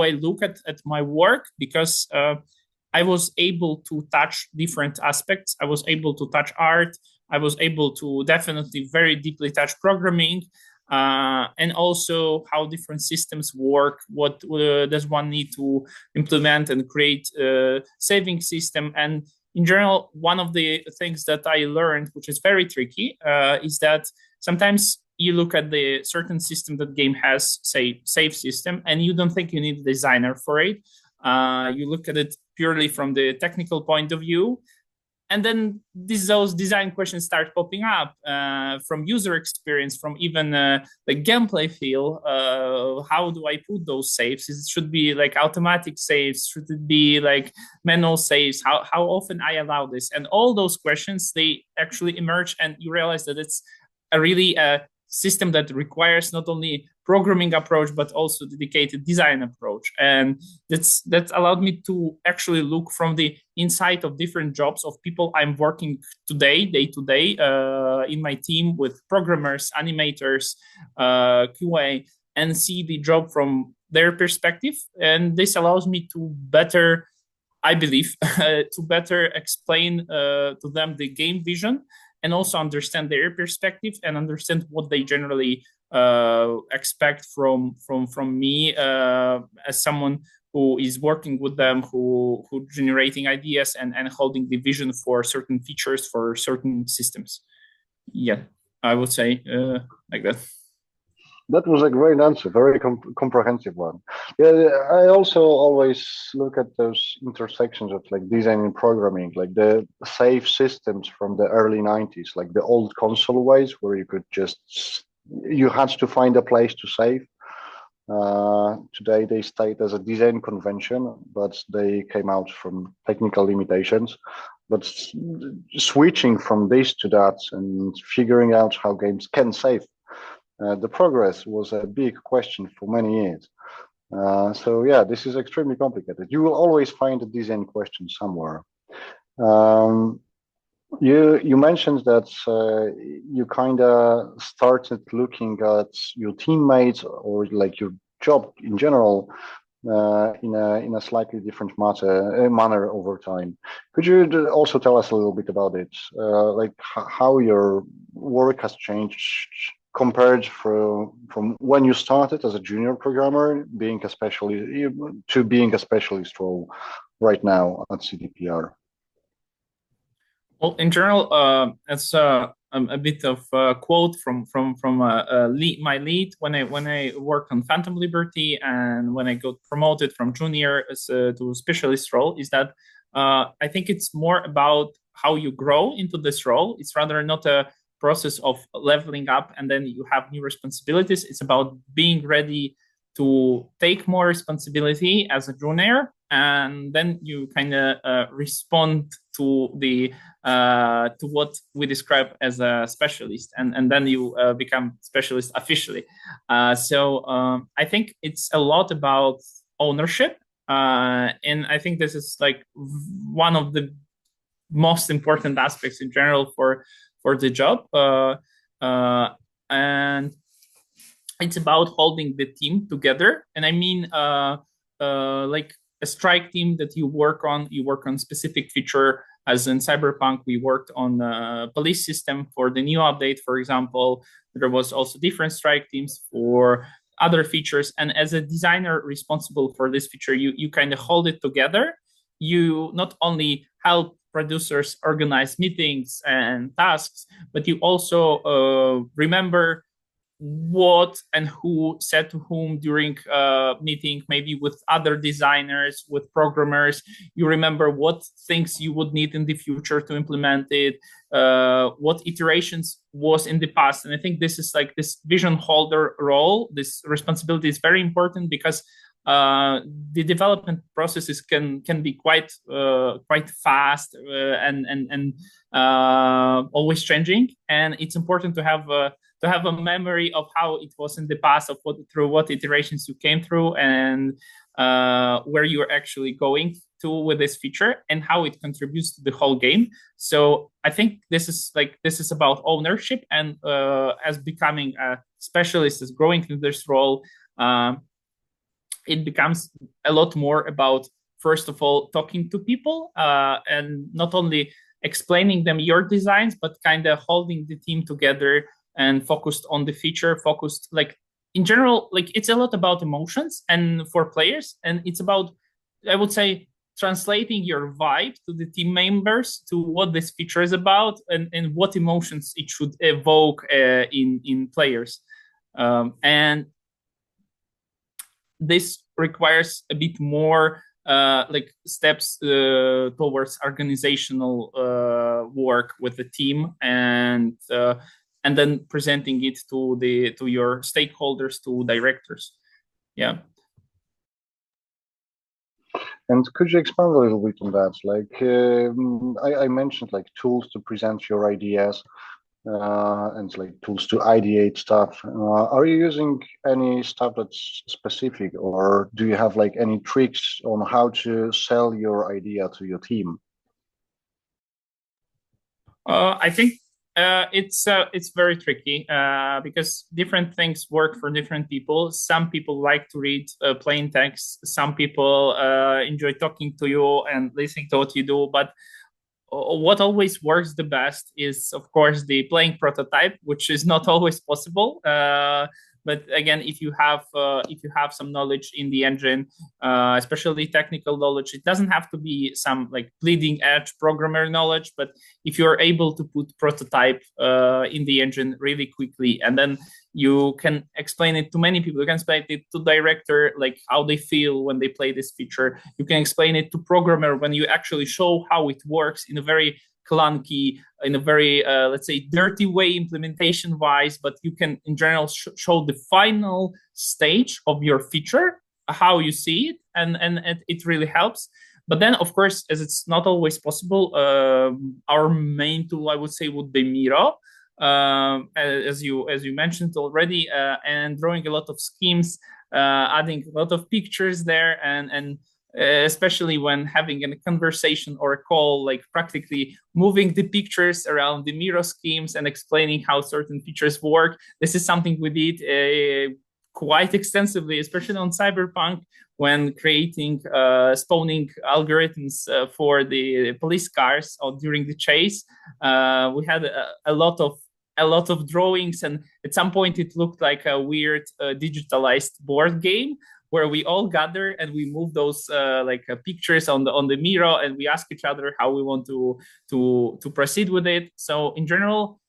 I look at my work, because I was able to touch different aspects. I was able to touch art. I was able to definitely very deeply touch programming. and also how different systems work. What does one need to implement and create a saving system? And in general, one of the things that I learned, which is very tricky, is that sometimes you look at the certain system that game has, say, save system, and you don't think you need a designer for it. You look at it purely from the technical point of view, and then those design questions start popping up from user experience, from even the gameplay feel. How do I put those saves? It should be like automatic saves. Should it be like manual saves? How often I allow this? And all those questions, they actually emerge, and you realize that it's a really system that requires not only programming approach but also dedicated design approach. And that allowed me to actually look from the inside of different jobs of people I'm working today, day to day, in my team with programmers, animators, QA, and see the job from their perspective. And this allows me to better, I believe, to better explain to them the game vision, and also understand their perspective and understand what they generally expect from me as someone who is working with them, who generating ideas and holding the vision for certain features for certain systems. Yeah, I would say like that. That was a great answer, very comprehensive one. Yeah, I also always look at those intersections of like design and programming, like the save systems from the early 90s, like the old console ways where you could just, you had to find a place to save. Today they stayed as a design convention, but they came out from technical limitations. But switching from this to that and figuring out how games can save, the progress was a big question for many years. So yeah, this is extremely complicated. You will always find a design question somewhere. You mentioned that you kind of started looking at your teammates or like your job in general in a slightly different manner over time. Could you also tell us a little bit about it, like how your work has changed compared from when you started as a junior programmer, being a specialist, to being a specialist role right now at CDPR? Well, in general, it's a bit of a quote from my lead when I worked on Phantom Liberty, and when I got promoted from junior to specialist role, is that I think it's more about how you grow into this role. It's rather not a process of leveling up and then you have new responsibilities. It's about being ready to take more responsibility as a junior, and then you kind of respond to the to what we describe as a specialist, and then you become specialist officially. So I think it's a lot about ownership, and I think this is like one of the most important aspects in general for the job, and it's about holding the team together. And I mean, like a strike team that you work on specific feature. As in Cyberpunk, we worked on the police system for the new update, for example. There was also different strike teams for other features. And as a designer responsible for this feature, you kind of hold it together. You not only help producers organize meetings and tasks, but you also remember what and who said to whom during a meeting, maybe with other designers, with programmers. You remember what things you would need in the future to implement it, what iterations was in the past. And I think this is like this vision holder role, this responsibility is very important, because the development processes can be quite fast and always changing, and it's important to have a memory of how it was in the past, of through what iterations you came through, and where you're actually going to with this feature and how it contributes to the whole game. So I think this is about ownership, and as becoming a specialist, as growing in this role, it becomes a lot more about, first of all, talking to people and not only explaining them your designs, but kind of holding the team together and focused on the feature, focused like in general, like it's a lot about emotions and for players, and it's about, I would say, translating your vibe to the team members to what this feature is about and what emotions it should evoke in players. And this requires a bit more like steps towards organizational work with the team, and then presenting it to your stakeholders, to directors. Yeah. And could you expand a little bit on that? Like I mentioned, like tools to present your ideas and like tools to ideate stuff. Are you using any stuff that's specific, or do you have like any tricks on how to sell your idea to your team? I think it's very tricky because different things work for different people. Some people like to read plain text. Some people enjoy talking to you and listening to what you do. But what always works the best is, of course, the playing prototype, which is not always possible. But again, if you have some knowledge in the engine, especially technical knowledge, it doesn't have to be some like bleeding edge programmer knowledge. But if you're able to put prototype in the engine really quickly, and then you can explain it to many people. You can explain it to director, like how they feel when they play this feature. You can explain it to programmer when you actually show how it works in a very clunky, in a very, let's say, dirty way implementation wise, but you can in general show the final stage of your feature, how you see it, and it really helps. But then, of course, as it's not always possible, our main tool, I would say, would be Miro. As you mentioned already, and drawing a lot of schemes, adding a lot of pictures there, and especially when having a conversation or a call, like practically moving the pictures around the Miro schemes and explaining how certain features work. This is something we did quite extensively, especially on Cyberpunk, when creating spawning algorithms for the police cars during the chase. We had a lot of drawings, and at some point it looked like a weird digitalized board game where we all gather and we move those pictures on the Miro, and we ask each other how we want to proceed with it. So in general,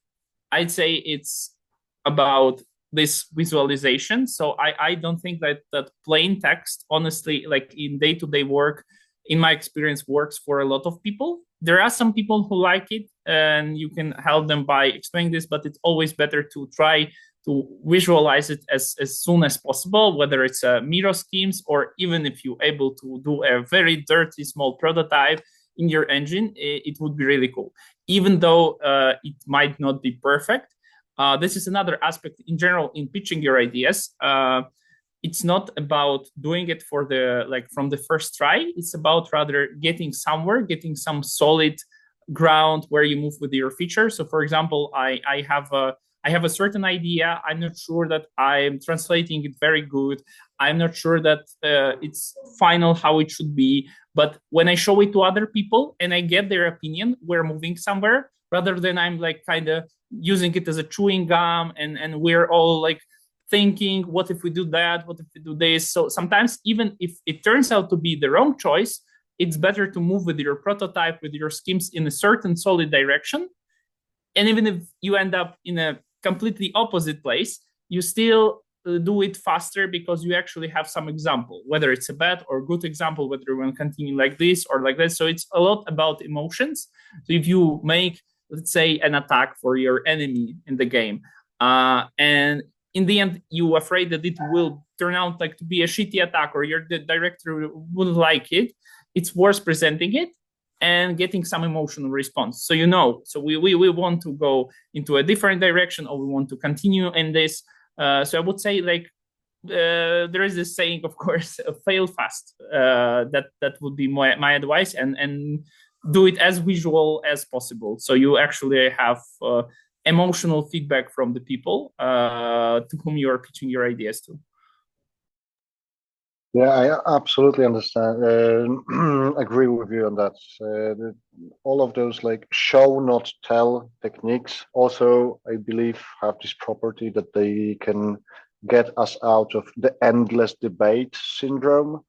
I'd say it's about this visualization. So I don't think that plain text, honestly, like in day-to-day work, in my experience, works for a lot of people. There are some people who like it, and you can help them by explaining this, but it's always better to try to visualize it as soon as possible, whether it's Miro schemes, or even if you're able to do a very dirty small prototype in your engine, it would be really cool. Even though it might not be perfect, this is another aspect in general in pitching your ideas. It's not about doing it for from the first try. It's about rather getting somewhere, getting some solid ground where you move with your feature. So, for example, I have a certain idea. I'm not sure that I'm translating it very good. I'm not sure that it's final how it should be. But when I show it to other people and I get their opinion, we're moving somewhere, rather than I'm like kind of using it as a chewing gum, and we're all like thinking, what if we do that? What if we do this? So sometimes, even if it turns out to be the wrong choice, it's better to move with your prototype, with your schemes in a certain solid direction. And even if you end up in a completely opposite place, you still do it faster because you actually have some example, whether it's a bad or good example, whether you want to continue like this or like that. So it's a lot about emotions. So if you make, let's say, an attack for your enemy in the game, and in the end you're afraid that it will turn out like to be a shitty attack, or the director wouldn't like it, it's worth presenting it and getting some emotional response. So so we want to go into a different direction, or we want to continue in this. So I would say, like, there is this saying, of course, fail fast. That would be my advice, and do it as visual as possible. So you actually have emotional feedback from the people to whom you are pitching your ideas to. Yeah, I absolutely understand. Agree with you on that. All of those like show not tell techniques also, I believe, have this property that they can get us out of the endless debate syndrome.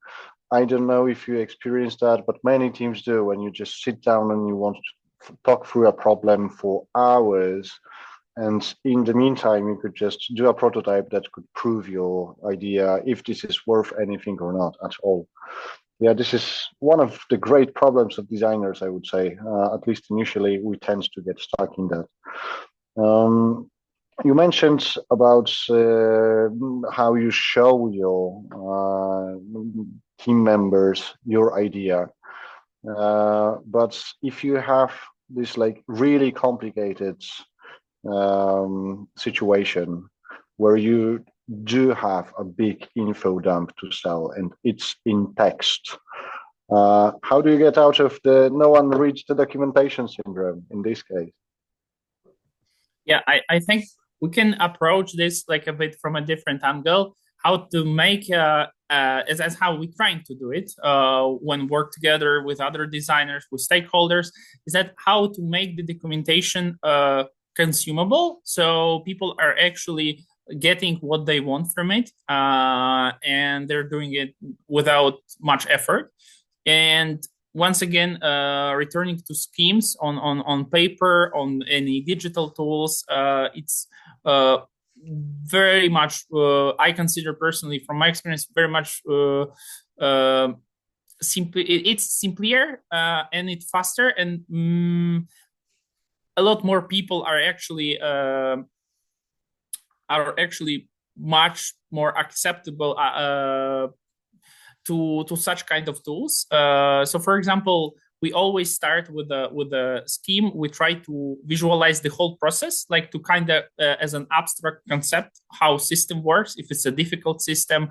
I don't know if you experience that, but many teams do. When you just sit down and you want to talk through a problem for hours, and in the meantime, you could just do a prototype that could prove your idea if this is worth anything or not at all. Yeah, this is one of the great problems of designers, I would say. At least initially, we tend to get stuck in that. You mentioned about how you show your team members your idea. But if you have this like really complicated situation where you do have a big info dump to sell and it's in text, how do you get out of the no one reads the documentation syndrome in this case? Yeah, I think we can approach this like a bit from a different angle. How to make as how we're trying to do it when work together with other designers, with stakeholders, is that how to make the documentation consumable, so people are actually getting what they want from it, and they're doing it without much effort. And once again, returning to schemes on paper, on any digital tools, it's very much, I consider personally, from my experience, very much it's simpler and it's faster, and a lot more people are actually much more acceptable to such kind of tools. So, for example, we always start with a scheme. We try to visualize the whole process, like to kind of as an abstract concept how system works. If it's a difficult system,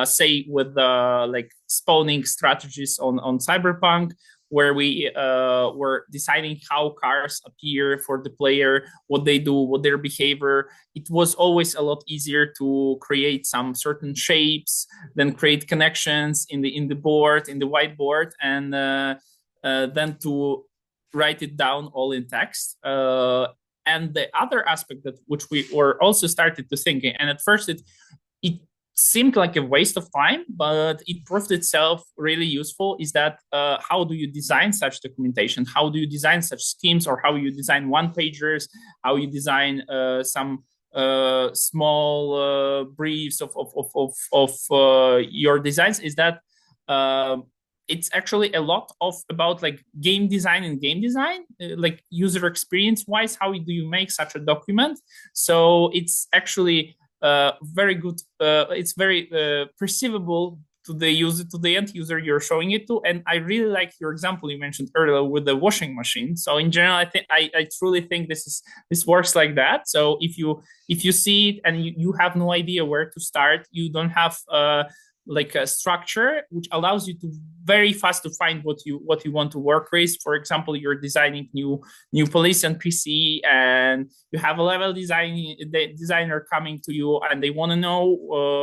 say with like spawning strategies on Cyberpunk, where we were deciding how cars appear for the player, what they do, what their behavior. It was always a lot easier to create some certain shapes, then create connections in the board, in the whiteboard, and then to write it down all in text. And the other aspect that which we were also started to think, and at first it seemed like a waste of time, but it proved itself really useful, is that how do you design such documentation? How do you design such schemes, or how you design one-pagers, how you design some small briefs of your designs, is that it's actually a lot of about like game design and game design, like user experience wise, how do you make such a document? So it's actually very good. It's very perceivable to the user, to the end user you're showing it to. And I really like your example you mentioned earlier with the washing machine. So in general, I think I truly think this works like that. So if you see it and you have no idea where to start, you don't have like a structure which allows you to very fast to find what you want to work with. For example, you're designing new police NPC, and you have a level designer coming to you, and they want to know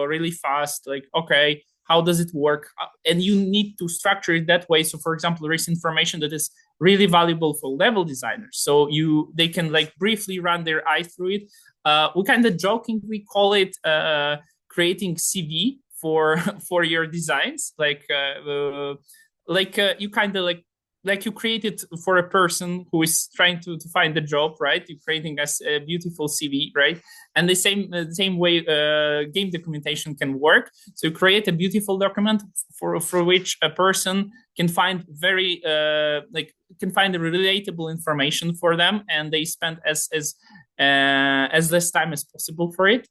really fast, like, okay, how does it work? And you need to structure it that way. So, for example, there is information that is really valuable for level designers, so they can like briefly run their eye through it. We kind of jokingly call it creating CV for your designs, like you kind of like you create it for a person who is trying to find a job, right? You're creating a beautiful CV, right? And the same way game documentation can work. So you create a beautiful document for which a person can find can find the relatable information for them, and they spend as less time as possible for it.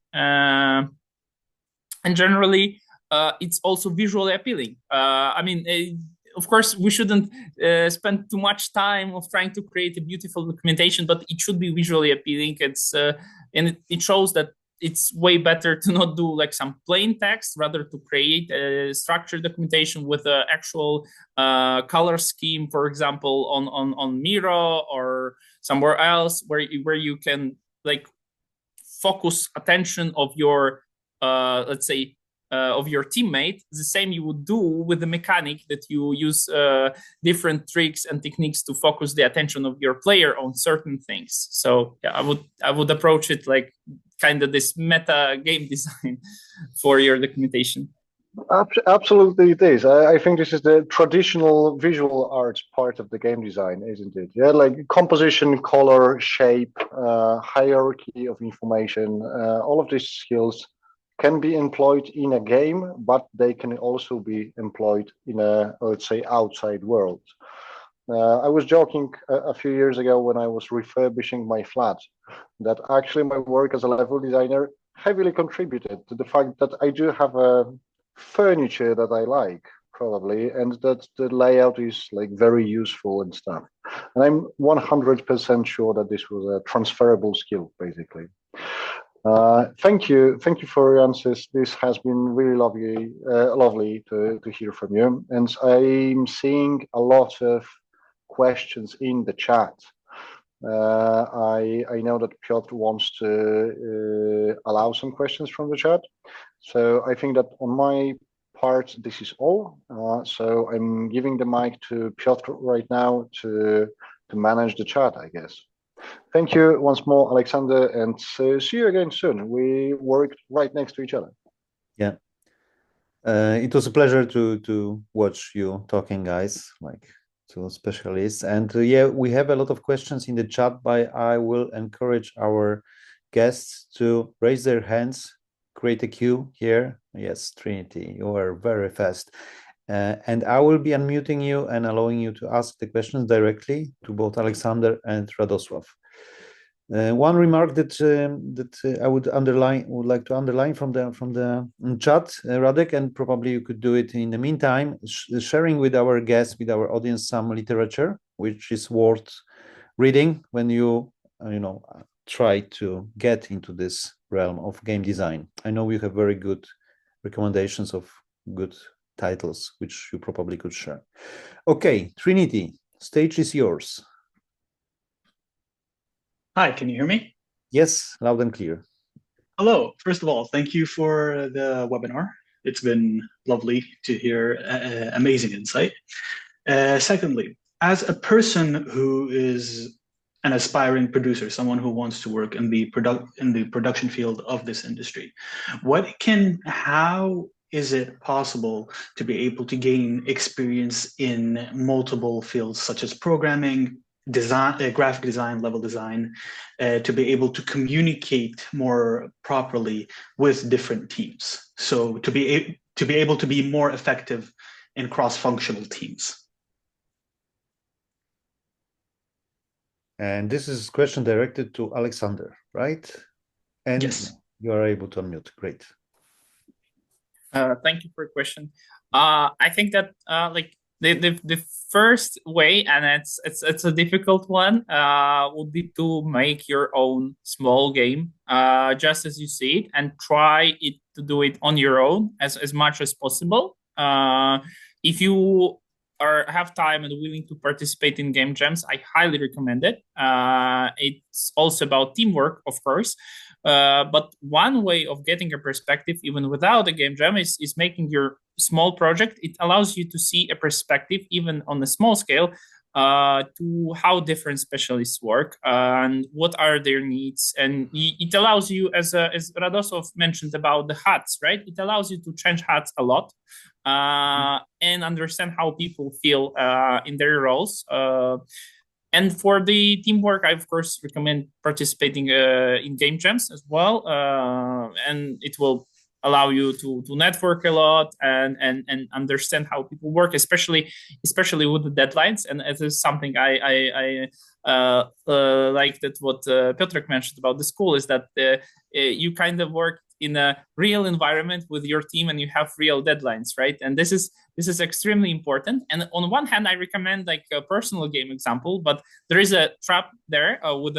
And generally, it's also visually appealing. I mean, of course, we shouldn't spend too much time of trying to create a beautiful documentation, but it should be visually appealing. And it shows that it's way better to not do like some plain text, rather to create a structured documentation with an actual color scheme, for example, on Miro or somewhere else, where you can like focus attention of your let's say of your teammate, the same you would do with the mechanic, that you use different tricks and techniques to focus the attention of your player on certain things. So yeah, I would approach it like kind of this meta game design for your documentation. Absolutely, it is. I think this is the traditional visual arts part of the game design, isn't it? Yeah, like composition, color, shape, hierarchy of information. All of these skills can be employed in a game, but they can also be employed in a, let's say, outside world. I was joking a few years ago when I was refurbishing my flat that actually my work as a level designer heavily contributed to the fact that I do have a furniture that I like, probably, and that the layout is like very useful and stuff. And I'm 100% sure that this was a transferable skill, basically. Thank you for your answers. This has been really lovely to hear from you. And I'm seeing a lot of questions in the chat. I know that Piotr wants to allow some questions from the chat. So I think that on my part, this is all. So I'm giving the mic to Piotr right now to manage the chat, I guess. Thank you once more, Alexander, and see you again soon. We worked right next to each other. Yeah. It was a pleasure to watch you talking, guys, like two specialists. And yeah, we have a lot of questions in the chat, but I will encourage our guests to raise their hands, create a queue here. Yes, Trinity, you are very fast. And I will be unmuting you and allowing you to ask the questions directly to both Alexander and Radosław. One remark that I would like to underline from the chat, Radek, and probably you could do it in the meantime, sharing with our guests, with our audience, some literature which is worth reading when you try to get into this realm of game design. I know you have very good recommendations of good titles which you probably could share. Okay, Trinity, stage is yours. Hi, can you hear me? Yes, loud and clear. Hello. First of all, thank you for the webinar. It's been lovely to hear amazing insight. Secondly, as a person who is an aspiring producer, someone who wants to work in the production field of this industry, how is it possible to be able to gain experience in multiple fields such as programming, design, graphic design, level design, to be able to communicate more properly with different teams? So to be able to be more effective in cross-functional teams. And this is a question directed to Alexander, right? And yes, you are able to unmute. Great. Thank you for your question. I think that like the first way, and it's a difficult one, would be to make your own small game, just as you see it, and try it to do it on your own as much as possible. If you have time and willing to participate in game jams, I highly recommend it. It's also about teamwork, of course. But one way of getting a perspective, even without a game jam, is making your small project. It allows you to see a perspective, even on a small scale, to how different specialists work and what are their needs. And it allows you, as Radosław mentioned about the hats, right? It allows you to change hats a lot and understand how people feel in their roles. And for the teamwork, I, of course, recommend participating in game jams as well. And it will allow you to network a lot and understand how people work, especially with the deadlines. And it is something I like that what Piotrek mentioned about the school is that you kind of work in a real environment with your team and you have real deadlines, right? And this is extremely important. And on one hand, I recommend like a personal game example, but there is a trap there with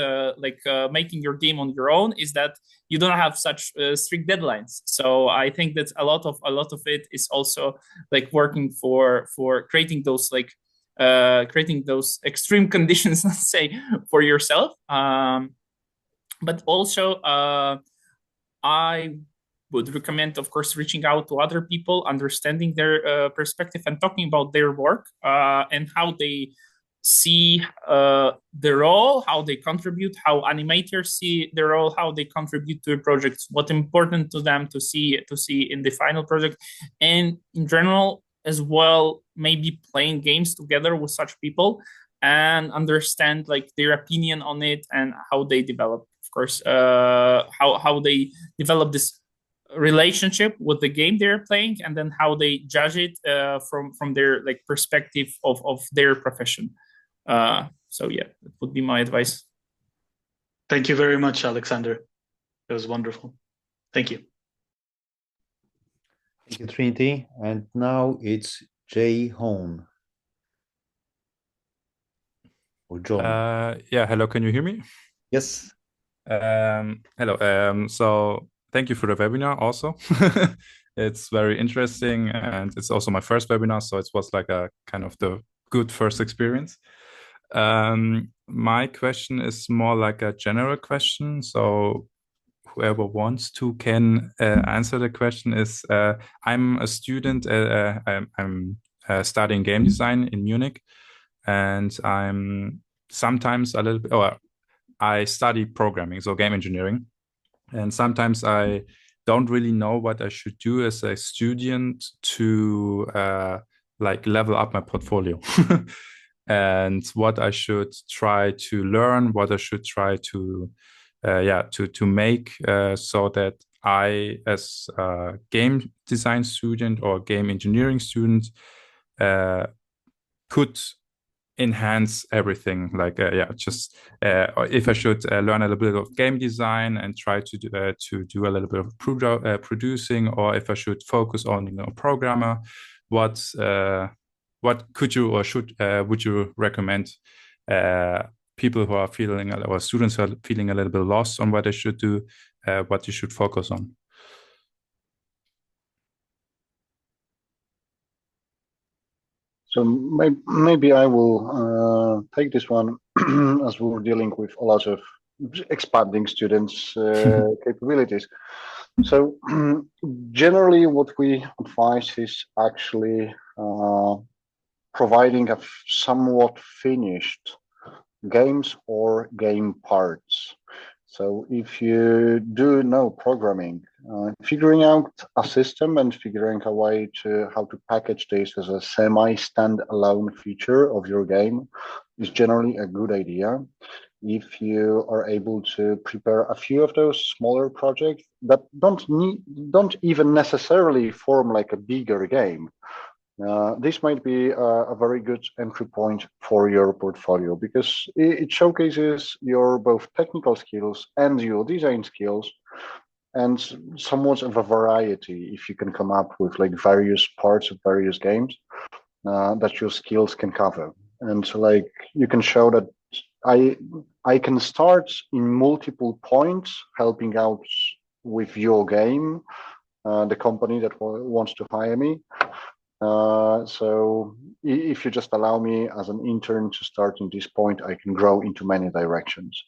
making your game on your own, is that you don't have such strict deadlines. So I think that a lot of it is also like working for creating those extreme conditions, let's say, for yourself. But also I would recommend, of course, reaching out to other people, understanding their perspective, and talking about their work and how they see the role, how they contribute, how animators see the role, how they contribute to a project, what's important to them to see in the final project, and in general as well, maybe playing games together with such people and understand like their opinion on it and how they develop, of course, how they develop this relationship with the game they're playing, and then how they judge it from their like perspective of their profession. So yeah, that would be my advice. Thank you very much, Alexander. It was wonderful. Thank you. Thank you, Trinity. And now it's Jay Hone. Or John. Yeah, hello, can you hear me? Yes. Hello. So thank you for the webinar also. It's very interesting, and it's also my first webinar, so it was like a kind of the good first experience. My question is more like a general question, so whoever wants to can answer the question. Is I'm a student, I'm studying game design in Munich, and I'm sometimes a little bit, or I study programming, so game engineering, and sometimes I don't really know what I should do as a student to like level up my portfolio. And what I should try to learn, what I should try to make so that I, as a game design student or game engineering student, could enhance everything. Like if I should learn a little bit of game design and try to do a little bit of producing, or if I should focus on programmer, what could you or should would you recommend people who are feeling, or students who are feeling a little bit lost on what they should do, what you should focus on? So maybe I will take this one as we're dealing with a lot of expanding students' capabilities. So generally, what we advise is actually providing a somewhat finished games or game parts. So if you do know programming, figuring out a system and figuring a way to how to package this as a semi-standalone feature of your game is generally a good idea. If you are able to prepare a few of those smaller projects that don't even necessarily form like a bigger game, this might be a very good entry point for your portfolio, because it showcases your both technical skills and your design skills, and somewhat of a variety. If you can come up with like various parts of various games that your skills can cover, and so like you can show that I can start in multiple points helping out with your game, the company that wants to hire me. So if you just allow me as an intern to start in this point, I can grow into many directions.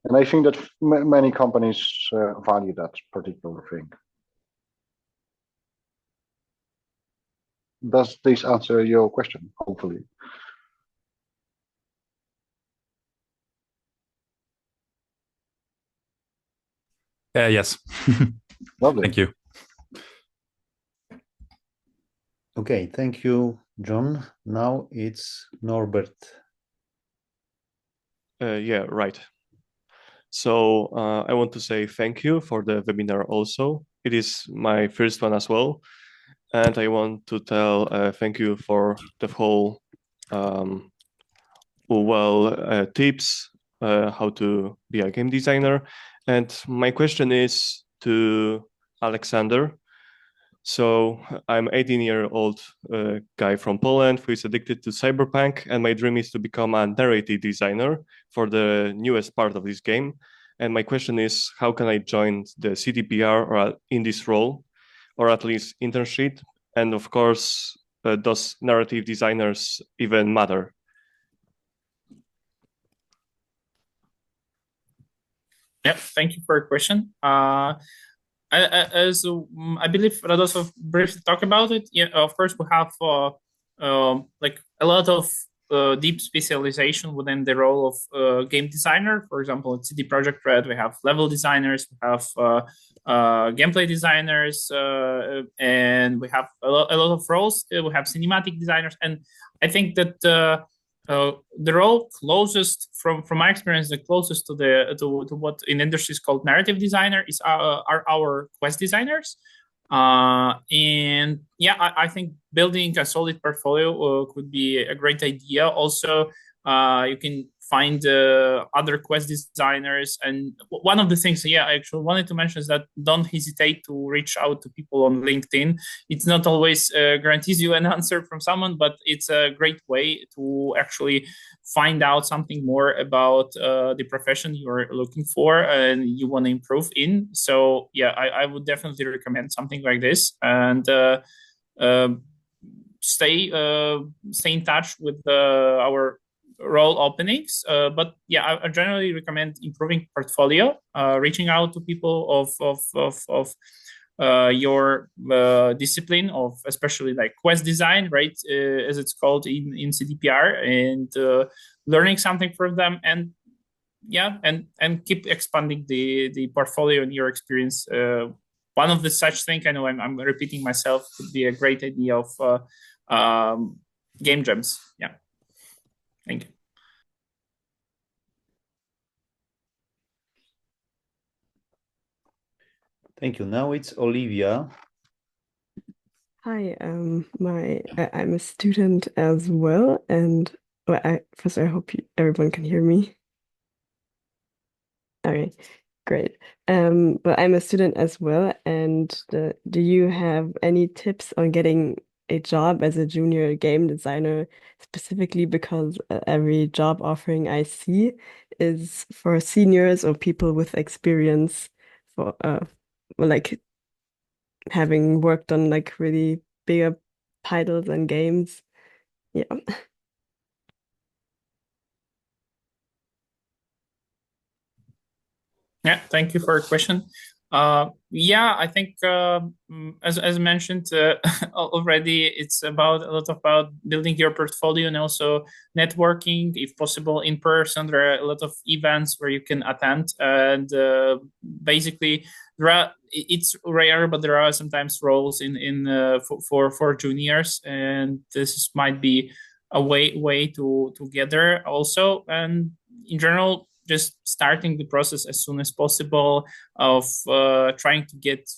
And I think that many companies value that particular thing. Does this answer your question? Hopefully. Yes. Lovely. Thank you. Okay, thank you, John. Now it's Norbert. Yeah, right. So I want to say thank you for the webinar also. It is my first one as well. And I want to tell thank you for the whole tips how to be a game designer. And my question is to Alexander. So I'm 18-year-old guy from Poland who is addicted to Cyberpunk, and my dream is to become a narrative designer for the newest part of this game. And my question is, how can I join the CDPR or in this role, or at least internship? And of course, does narrative designers even matter? Yep, thank you for your question. I believe Radosław briefly talked about it. Yeah, of course, we have like a lot of deep specialization within the role of game designer. For example, at CD Projekt Red, we have level designers, we have gameplay designers, and we have a lot of roles. We have cinematic designers, and I think that the role closest from my experience, the closest to what in industry is called narrative designer is are our quest designers. And yeah, I think building a solid portfolio could be a great idea. Also, you can find other quest designers. And one of the things, yeah, I actually wanted to mention is that don't hesitate to reach out to people on LinkedIn. It's not always guarantees you an answer from someone, but it's a great way to actually find out something more about the profession you're looking for and you want to improve in. So yeah, I would definitely recommend something like this, and uh, stay in touch with our role openings. But yeah, I generally recommend improving portfolio, reaching out to people of your discipline of especially like quest design, right, as it's called in CDPR, and learning something from them, and yeah, and keep expanding the portfolio and your experience. One of the such thing, I know I'm repeating myself, could be a great idea of game jams. Yeah, thank you. Thank you. Now it's Olivia. Hi, I'm a student as well, and well, first I hope everyone can hear me. Okay, great. But I'm a student as well, and do you have any tips on getting a job as a junior game designer, specifically because every job offering I see is for seniors or people with experience for well, like having worked on like really bigger titles and games. Yeah. Yeah, thank you for your question. Yeah, I think as mentioned already, it's about a lot about building your portfolio and also networking, if possible, in person. There are a lot of events where you can attend, and basically, it's rare, but there are sometimes roles in for juniors, and this might be a way to get there also. And in general, just starting the process as soon as possible of trying to get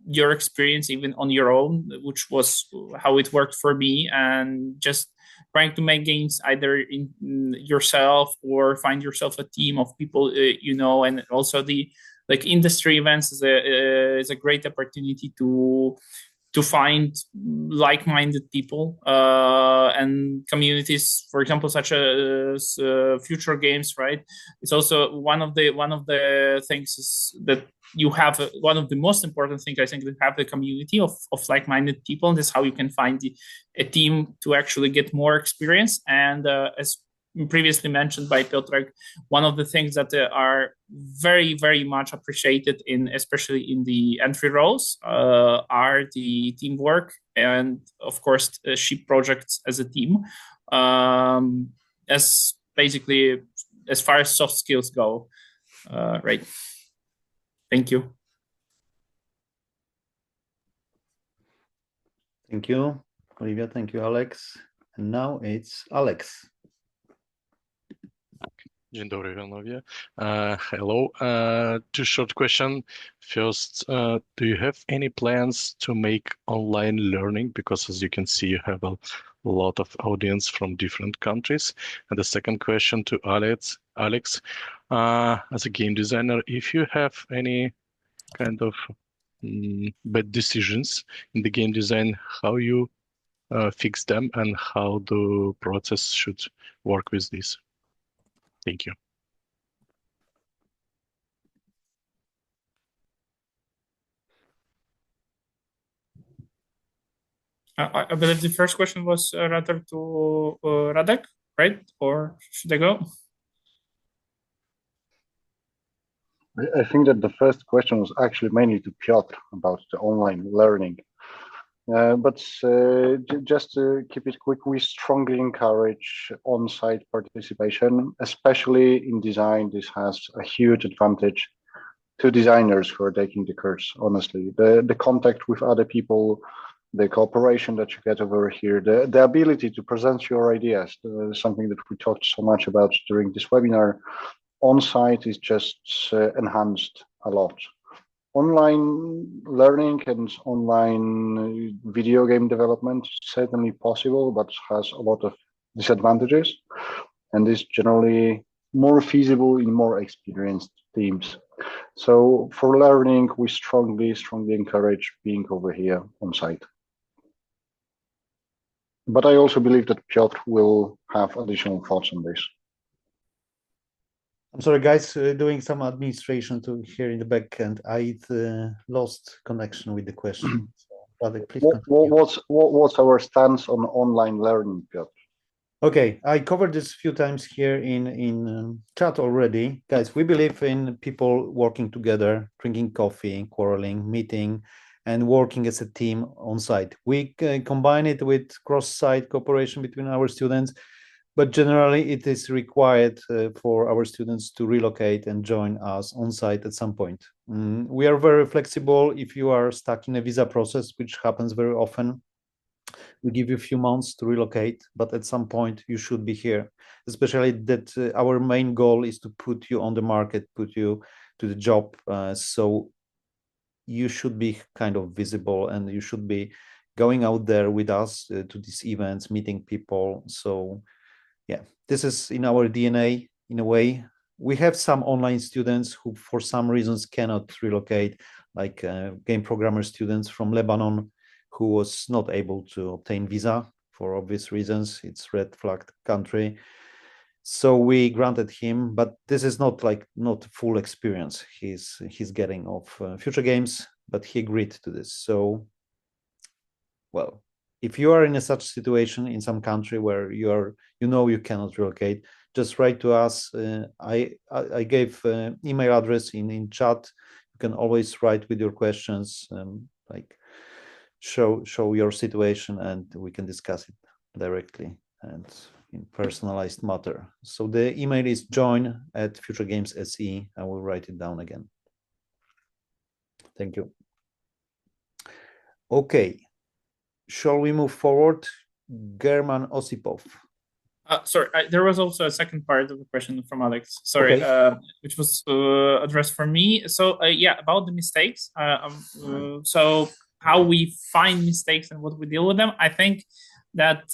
your experience even on your own, which was how it worked for me, and just trying to make games either in yourself or find yourself a team of people and also the like industry events is a great opportunity to find like-minded people and communities, for example, such as future games, right? It's also one of the things is that you have one of the most important things, I think, to have the community of like-minded people, and that's how you can find a team to actually get more experience. And as previously mentioned by Piotr, one of the things that are very, very much appreciated in, especially in the entry roles, are the teamwork and, of course, ship projects as a team, as basically as far as soft skills go. Right. Thank you. Thank you, Olivia. Thank you, Alex. And now it's Alex. Dzień dobry, panowie. Hello. Two short question. First, do you have any plans to make online learning? Because as you can see, you have a lot of audience from different countries. And the second question to Alex, as a game designer, if you have any kind of bad decisions in the game design, how you fix them and how the process should work with this? Thank you. I believe the first question was rather to Radek, right? Or should I go? I think that the first question was actually mainly to Piotr about the online learning. Just to keep it quick, we strongly encourage on-site participation, especially in design. This has a huge advantage to designers who are taking the course, honestly. The contact with other people, the cooperation that you get over here, the ability to present your ideas, something that we talked so much about during this webinar, on-site is just enhanced a lot. Online learning and online video game development is certainly possible, but has a lot of disadvantages and is generally more feasible in more experienced teams. So for learning, we strongly encourage being over here on site. But I also believe that Piotr will have additional thoughts on this. I'm sorry, guys, doing some administration to here in the back, and I lost connection with the question. So, please what's our stance on online learning, Piotr? Okay, I covered this a few times here in chat already. Guys, we believe in people working together, drinking coffee, quarreling, meeting, and working as a team on site. We combine it with cross-site cooperation between our students, but generally it is required for our students to relocate and join us on site at some point. We are very flexible. If you are stuck in a visa process, which happens very often, we give you a few months to relocate, but at some point you should be here, especially that our main goal is to put you on the market, put you to the job. So you should be kind of visible, and you should be going out there with us to these events, meeting people. So yeah, this is in our DNA in a way. We have some online students who for some reasons cannot relocate, like game programmer students from Lebanon, who was not able to obtain visa for obvious reasons. It's red flagged country. So we granted him, but this is not full experience he's getting of Future Games, but he agreed to this. So, well, if you are in a such situation in some country where you cannot relocate, just write to us. I gave email address in chat. You can always write with your questions, like show your situation, and we can discuss it directly and in personalized matter. So the email is join@futuregames.se. I will write it down again. Thank you. Okay. Shall we move forward? German Osipov. Sorry, there was also a second part of the question from Alex. Sorry, okay. Which was addressed for me. So yeah, about the mistakes. So how we find mistakes and what we deal with them. I think that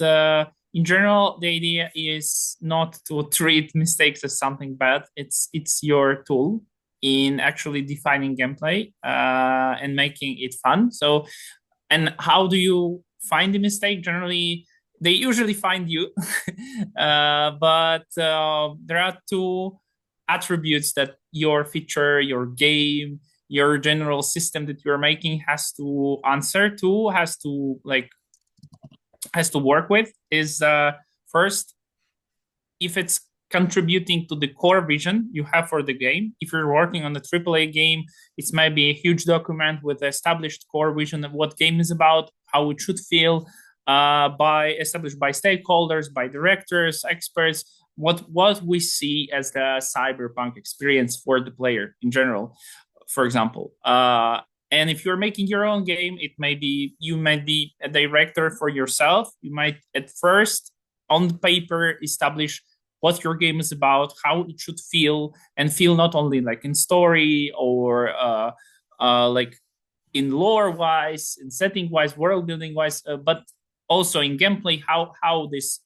in general, the idea is not to treat mistakes as something bad. It's your tool in actually defining gameplay and making it fun. So, and how do you find the mistake? Generally, they usually find you, but there are two attributes that your feature, your game, your general system that you're making has to answer to, has to work with. Is first, if it's contributing to the core vision you have for the game. If you're working on a AAA game, it's maybe a huge document with established core vision of what game is about, how it should feel, established by stakeholders, by directors, experts, what we see as the cyberpunk experience for the player in general, for example. And if you're making your own game, you might be a director for yourself. You might at first on the paper establish what your game is about, how it should feel, and feel not only like in story or like in lore wise, in setting wise, world building wise, but also in gameplay, how this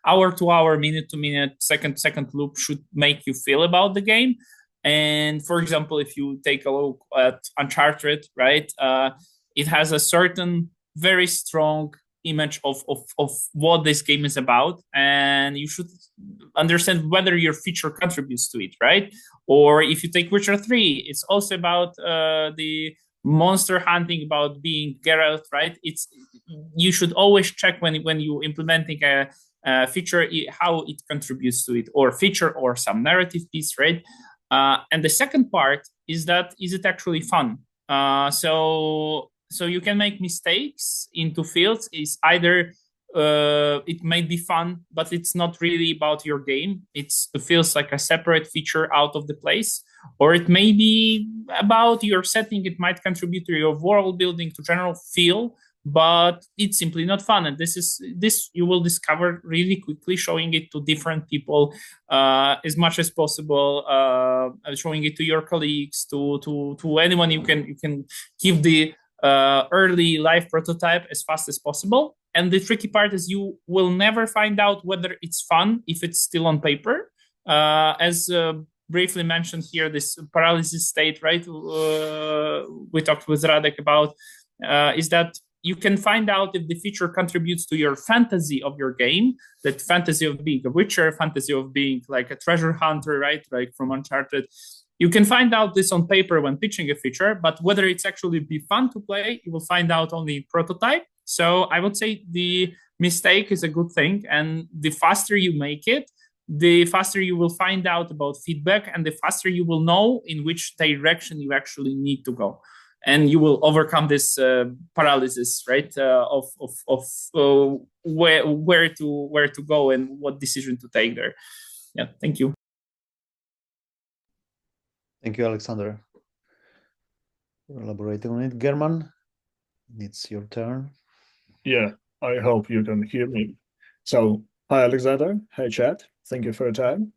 hour to hour, minute to minute, second to second loop should make you feel about the game. And for example, if you take a look at Uncharted, right, it has a certain very strong image of what this game is about, and you should understand whether your feature contributes to it, right? Or if you take Witcher 3, it's also about the monster hunting, about being Geralt, right? You should always check when you implementing a feature how it contributes to it, or feature or some narrative piece, right? And the second part is that is it actually fun? So you can make mistakes into fields. Is either it might be fun, but it's not really about your game. It feels like a separate feature out of the place, or it may be about your setting. It might contribute to your world building, to general feel, but it's simply not fun. And this you will discover really quickly, showing it to different people as much as possible, showing it to your colleagues, to anyone you can give the early live prototype as fast as possible. And the tricky part is you will never find out whether it's fun if it's still on paper. As briefly mentioned here, this paralysis state, right? We talked with Radek about is that you can find out if the feature contributes to your fantasy of your game, that fantasy of being a witcher, fantasy of being like a treasure hunter, right? Like from Uncharted. You can find out this on paper when pitching a feature, but whether it's actually be fun to play, you will find out only in prototype. So I would say the mistake is a good thing. And the faster you make it, the faster you will find out about feedback, and the faster you will know in which direction you actually need to go. And you will overcome this paralysis, right? Of where to go and what decision to take there. Yeah, thank you. Thank you, Alexander, for elaborating on it. German, it's your turn. Yeah, I hope you can hear me. So, hi, Alexander. Hi, chat. Thank you for your time.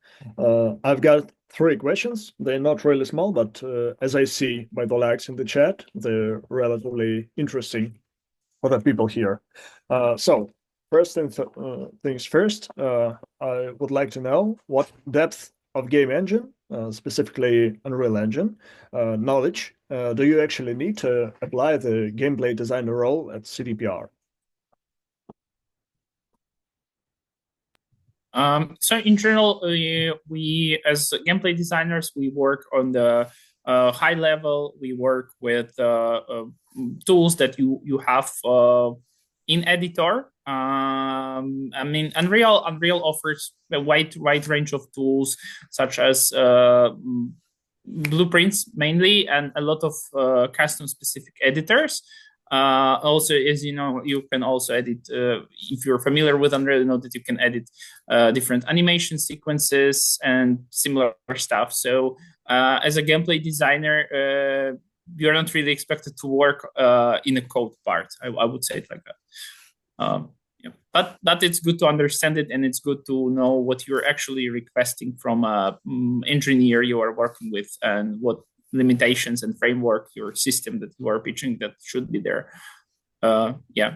I've got 3 questions. They're not really small, but as I see by the likes in the chat, they're relatively interesting for the people here. So, first things first, I would like to know what depth of game engine, specifically Unreal Engine, knowledge do you actually need to apply the gameplay designer role at CDPR? So in general, we as gameplay designers, we work on the high level. We work with tools that you have in editor. I mean, Unreal offers a wide range of tools, such as blueprints mainly, and a lot of custom specific editors. Also, as you know, you can also edit, if you're familiar with Unreal, you know that you can edit different animation sequences and similar stuff. So as a gameplay designer, you're not really expected to work in a code part. I would say it like that. Yeah. But it's good to understand it, and it's good to know what you're actually requesting from a engineer you are working with, and what limitations and framework your system that you are pitching that should be there. Yeah.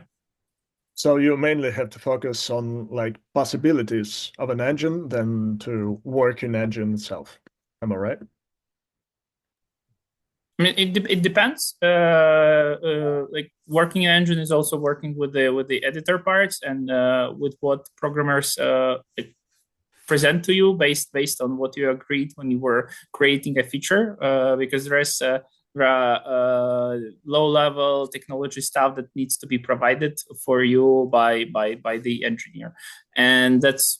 So you mainly have to focus on like possibilities of an engine than to work in engine itself. Am I right? I mean, it depends. Like working in engine is also working with the editor parts, and with what programmers present to you based on what you agreed when you were creating a feature, because there's low level technology stuff that needs to be provided for you by the engineer, and that's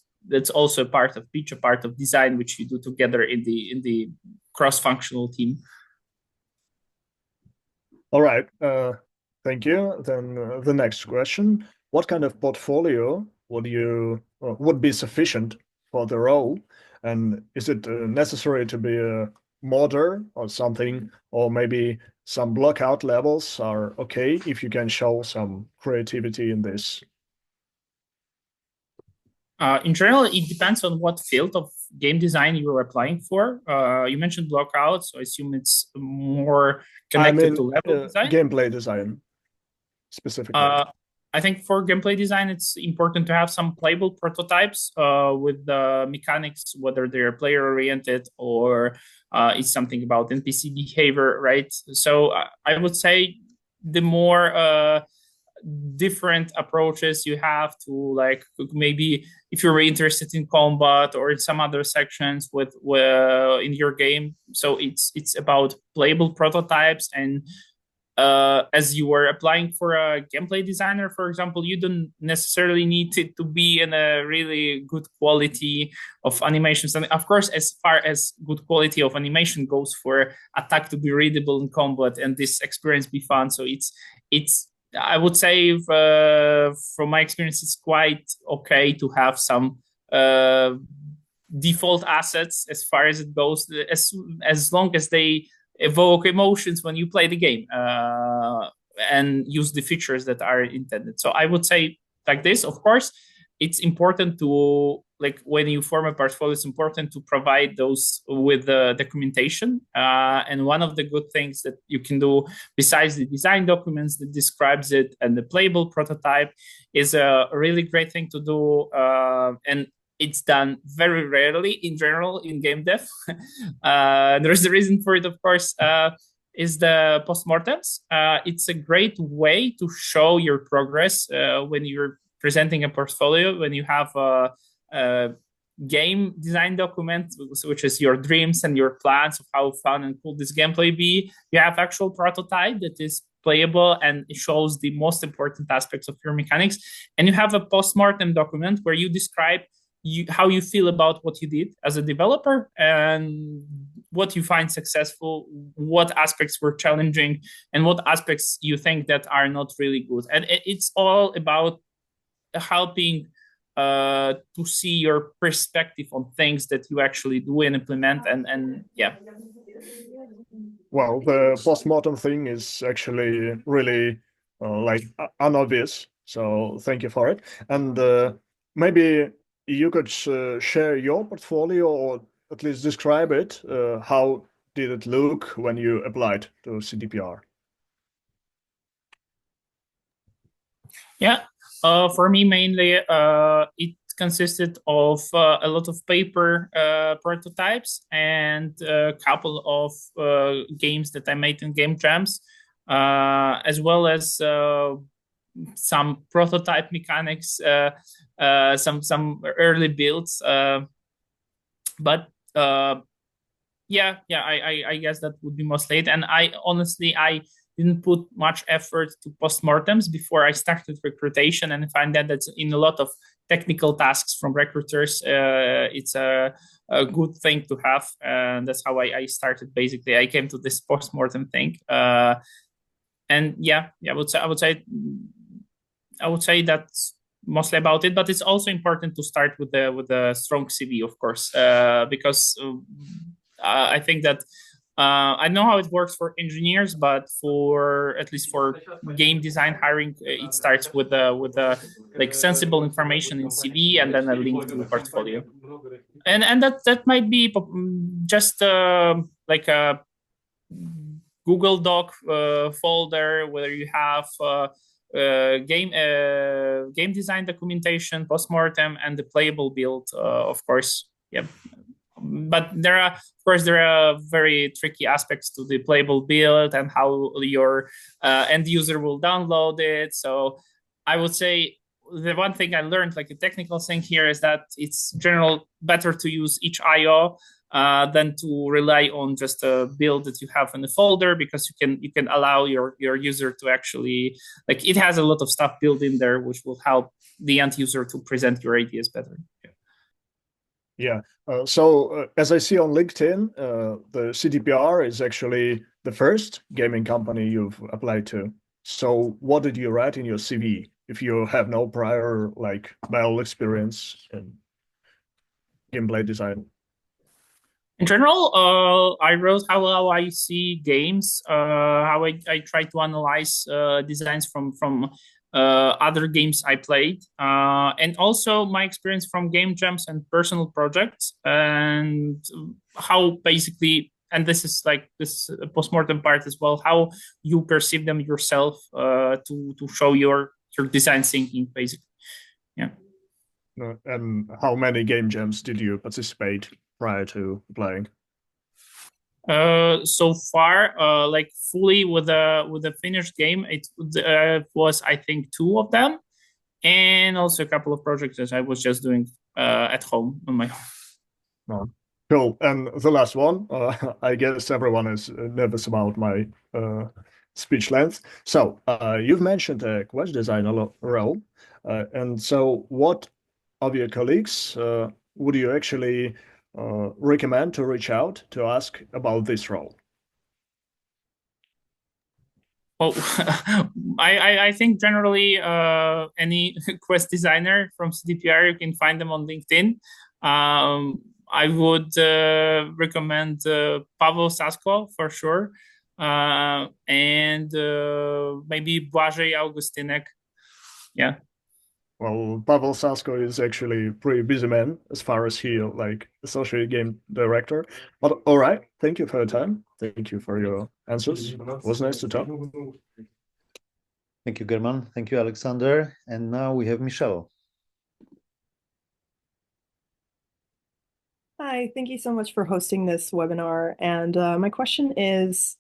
also a part of pitch, a part of design, which you do together in the cross-functional team. All right, thank you. Then the next question: what kind of portfolio would be sufficient for the role, and is it necessary to be a modder or something, or maybe some blockout levels are okay if you can show some creativity in this? In general, it depends on what field of game design you are applying for. You mentioned blockout, so I assume it's more connected to level design. Gameplay design, specifically. I think for gameplay design, it's important to have some playable prototypes with the mechanics, whether they're player-oriented or it's something about NPC behavior, right? So I would say the more different approaches you have to, like, maybe if you're interested in combat or in some other sections in your game, so it's about playable prototypes and as you were applying for a gameplay designer, for example, you don't necessarily need it to be in a really good quality of animations. And of course, as far as good quality of animation goes, for attack to be readable in combat and this experience be fun. So it's I would say from my experience, it's quite okay to have some default assets as far as it goes, as long as they evoke emotions when you play the game and use the features that are intended. So I would say like this. Of course, it's important to, like, when you form a portfolio, it's important to provide those with the documentation. And one of the good things that you can do, besides the design documents that describes it and the playable prototype, is a really great thing to do. And it's done very rarely in general in game dev. There's a reason for it, of course, is the postmortems. It's a great way to show your progress when you're presenting a portfolio, when you have a game design document, which is your dreams and your plans of how fun and cool this gameplay be. You have actual prototype that is playable and it shows the most important aspects of your mechanics. And you have a postmortem document where you describe how you feel about what you did as a developer and what you find successful, what aspects were challenging, and what aspects you think that are not really good. And it's all about helping to see your perspective on things that you actually do and implement. And yeah. Well, the postmortem thing is actually really unobvious. So thank you for it. And maybe you could share your portfolio, or at least describe it. How did it look when you applied to CDPR? Yeah, for me mainly, it consisted of a lot of paper prototypes and a couple of games that I made in game jams, as well as some prototype mechanics, some early builds. But yeah, I guess that would be mostly it. And I honestly didn't put much effort to postmortems before I started recruitation, and I find that that's in a lot of technical tasks from recruiters. It's a good thing to have, and that's how I started. Basically, I came to this postmortem thing, and yeah, I would say that's mostly about it. But it's also important to start with the strong CV, of course, because I think that I know how it works for engineers, but for at least for game design hiring, it starts with like sensible information in CV and then a link to the portfolio, and that might be just like a Google Doc folder where you have game design documentation, postmortem, and the playable build, of course. Yeah. But there are very tricky aspects to the playable build and how your end user will download it. So I would say the one thing I learned, like a technical thing here, is that it's general better to use each IO than to rely on just a build that you have in the folder, because you can allow your user to actually, like, it has a lot of stuff built in there which will help the end user to present your ideas better. Yeah. So as I see on LinkedIn, the CDPR is actually the first gaming company you've applied to. So what did you write in your CV if you have no prior Bell experience in gameplay design? In general, I wrote how I see games, how I try to analyze designs from other games I played, and also my experience from game jams and personal projects, and how basically, and this is this postmortem part as well, how you perceive them yourself to show your design thinking, basically. Yeah. And how many game jams did you participate prior to playing? So far, fully with a finished game, it was, I think, 2 of them, and also a couple of projects that I was just doing at home on my own. Oh, cool. And the last one, I guess everyone is nervous about my speech length. So you've mentioned a quest designer role, and so what of your colleagues would you actually recommend to reach out to ask about this role? Well, I think generally any quest designer from CDPR, you can find them on LinkedIn. I would recommend Paweł Sasko for sure, and maybe Błażej Augustynek. Yeah. Well, Paweł Sasko is actually a pretty busy man as far as he like associate game director. But all right, thank you for your time. Thank you for your answers. It was nice to talk. Thank you, German. Thank you, Alexander. And now we have Michelle. Hi, thank you so much for hosting this webinar. And my question is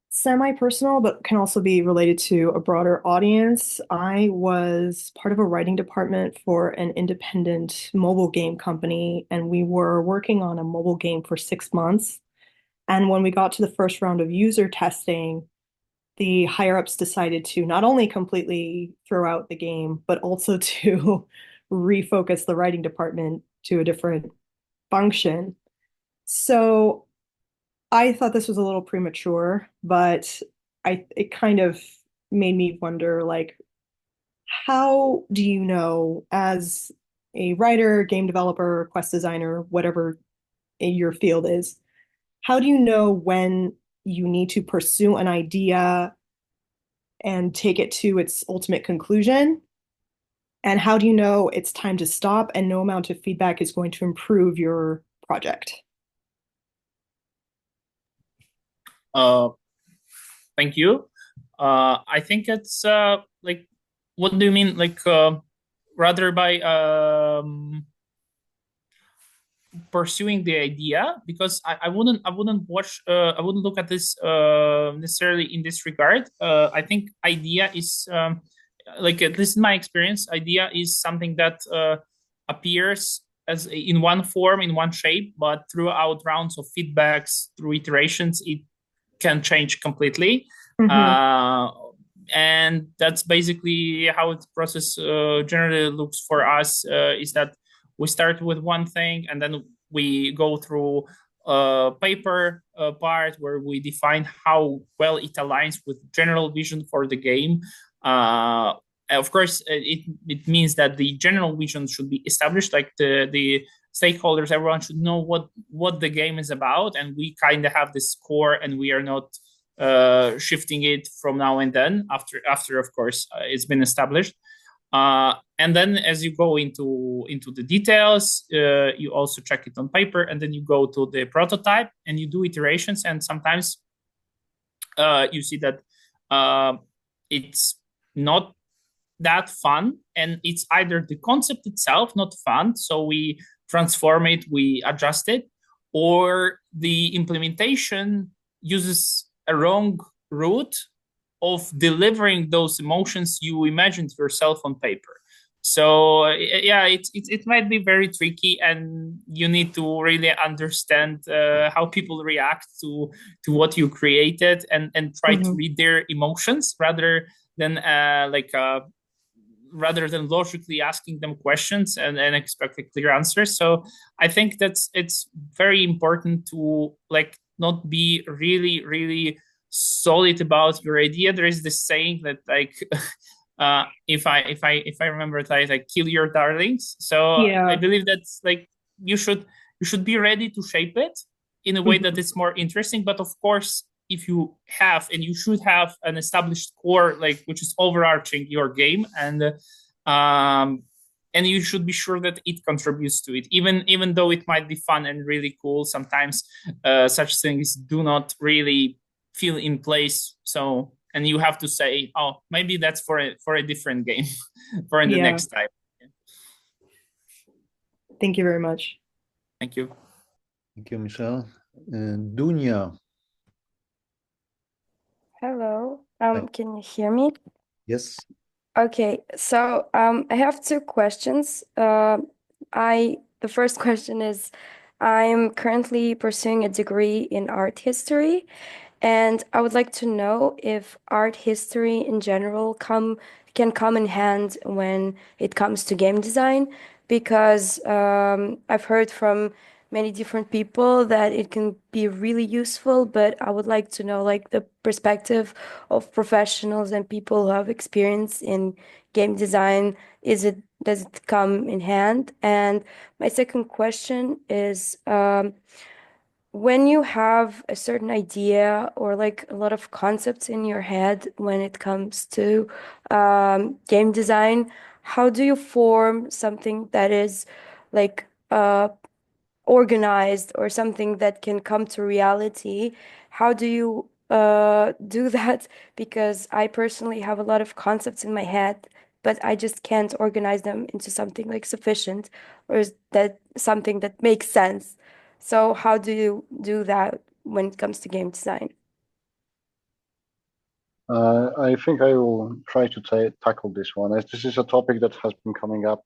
semi-personal, but can also be related to a broader audience. I was part of a writing department for an independent mobile game company, and we were working on a mobile game for 6 months. And when we got to the first round of user testing, the higher-ups decided to not only completely throw out the game, but also to refocus the writing department to a different function. So I thought this was a little premature, but it kind of made me wonder, like, how do you know, as a writer, game developer, quest designer, whatever your field is, how do you know when you need to pursue an idea and take it to its ultimate conclusion? And how do you know it's time to stop and no amount of feedback is going to improve your project? Thank you. I think it's like, what do you mean? Like, rather by pursuing the idea, because I wouldn't look at this necessarily in this regard. I think idea is like, this is my experience. Idea is something that appears as in one form, in one shape, but throughout rounds of feedbacks, through iterations, it can change completely. And that's basically how the process generally looks for us, is that we start with one thing and then we go through a paper part where we define how well it aligns with general vision for the game. Of course, it means that the general vision should be established, like the stakeholders, everyone should know what the game is about, and we kind of have this core, and we are not shifting it from now and then after of course it's been established. And then as you go into the details, you also check it on paper, and then you go to the prototype and you do iterations, and sometimes you see that it's not that fun, and it's either the concept itself not fun, so we transform it, we adjust it, or the implementation uses a wrong route of delivering those emotions you imagined yourself on paper. So yeah, it might be very tricky, and you need to really understand how people react to what you created, and try to read their emotions rather than logically asking them questions and expect a clear answer. So I think it's very important to like not be really, really solid about your idea. There is this saying that like if I remember it, like kill your darlings. So Yeah. I believe that's like you should be ready to shape it in a way that it's more interesting. But of course, if you have, and you should have, an established core, like which is overarching your game, and you should be sure that it contributes to it, even though it might be fun and really cool. Sometimes such things do not really feel in place. So, and you have to say, oh, maybe that's for a different game, for the next time. Thank you very much. Thank you. Thank you, Michelle. Dunya. Hello. Can you hear me? Yes. Okay, so I have two questions. The first question is, I'm currently pursuing a degree in art history, And I would like to know if art history in general can come in hand when it comes to game design, because I've heard from many different people that it can be really useful, but I would like to know like the perspective of professionals and people who have experience in game design. Does it come in hand? And my second question is, when you have a certain idea or like a lot of concepts in your head when it comes to game design, how do you form something that is like organized or something that can come to reality? How do you do that? Because I personally have a lot of concepts in my head, but I just can't organize them into something like sufficient or is that something that makes sense. So how do you do that when it comes to game design? I think I will try to tackle this one, as this is a topic that has been coming up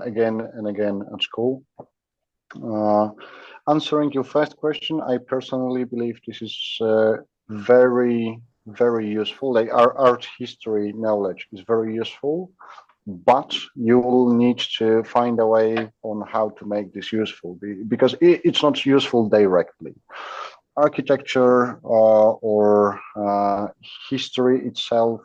again and again at school. Answering your first question, I personally believe this is very, very useful. Like our art history knowledge is very useful, but you will need to find a way on how to make this useful, because it's not useful directly. Architecture or history itself,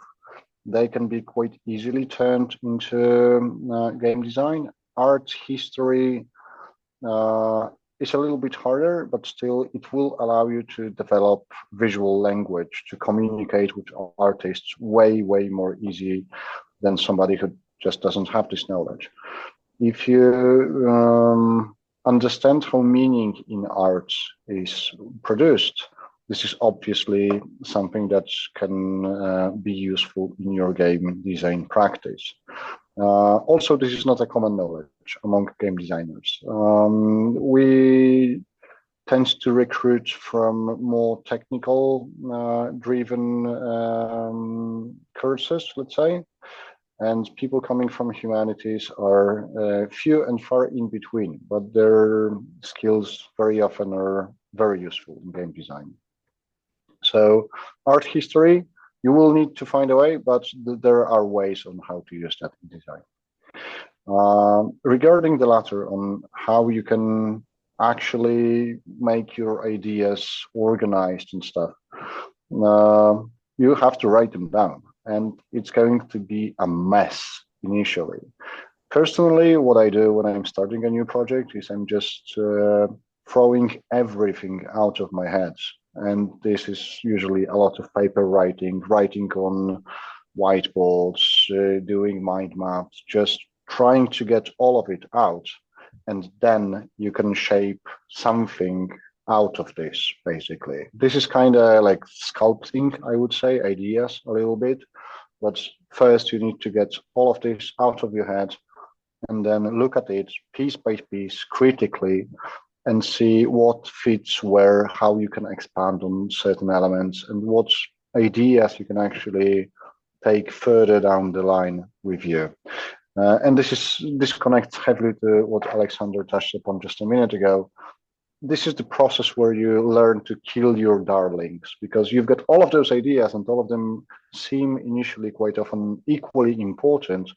they can be quite easily turned into game design. Art history is a little bit harder, but still it will allow you to develop visual language, to communicate with artists way, way more easy than somebody who just doesn't have this knowledge. If you understand how meaning in art is produced, this is obviously something that can be useful in your game design practice. Also, this is not a common knowledge among game designers. We tend to recruit from more technical driven courses, let's say, and people coming from humanities are few and far in between, but their skills very often are very useful in game design. So art history, you will need to find a way, but there are ways on how to use that in design. Regarding the latter, on how you can actually make your ideas organized and stuff, you have to write them down, and it's going to be a mess initially. Personally, what I do when I'm starting a new project is I'm just throwing everything out of my head. And this is usually a lot of paper writing on whiteboards, doing mind maps, just trying to get all of it out. And then you can shape something out of this, basically. This is kind of like sculpting, I would say, ideas a little bit. But first you need to get all of this out of your head and then look at it piece by piece critically and see what fits where, how you can expand on certain elements, and what ideas you can actually take further down the line with you. And this connects heavily to what Alexander touched upon just a minute ago. This is the process where you learn to kill your darlings, because you've got all of those ideas and all of them seem initially quite often equally important.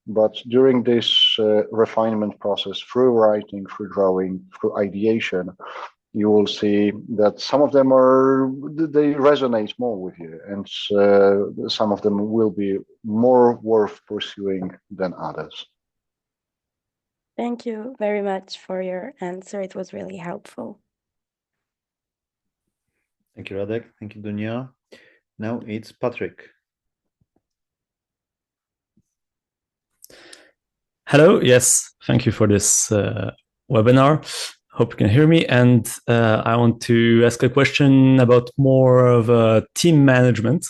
But during this refinement process, through writing, through drawing, through ideation, you will see that some of them they resonate more with you, and some of them will be more worth pursuing than others. Thank you very much for your answer. It was really helpful. Thank you, Radek. Thank you, Dunia. Now it's Patrick. Hello. Yes, thank you for this webinar. Hope you can hear me. And I want to ask a question about more of team management,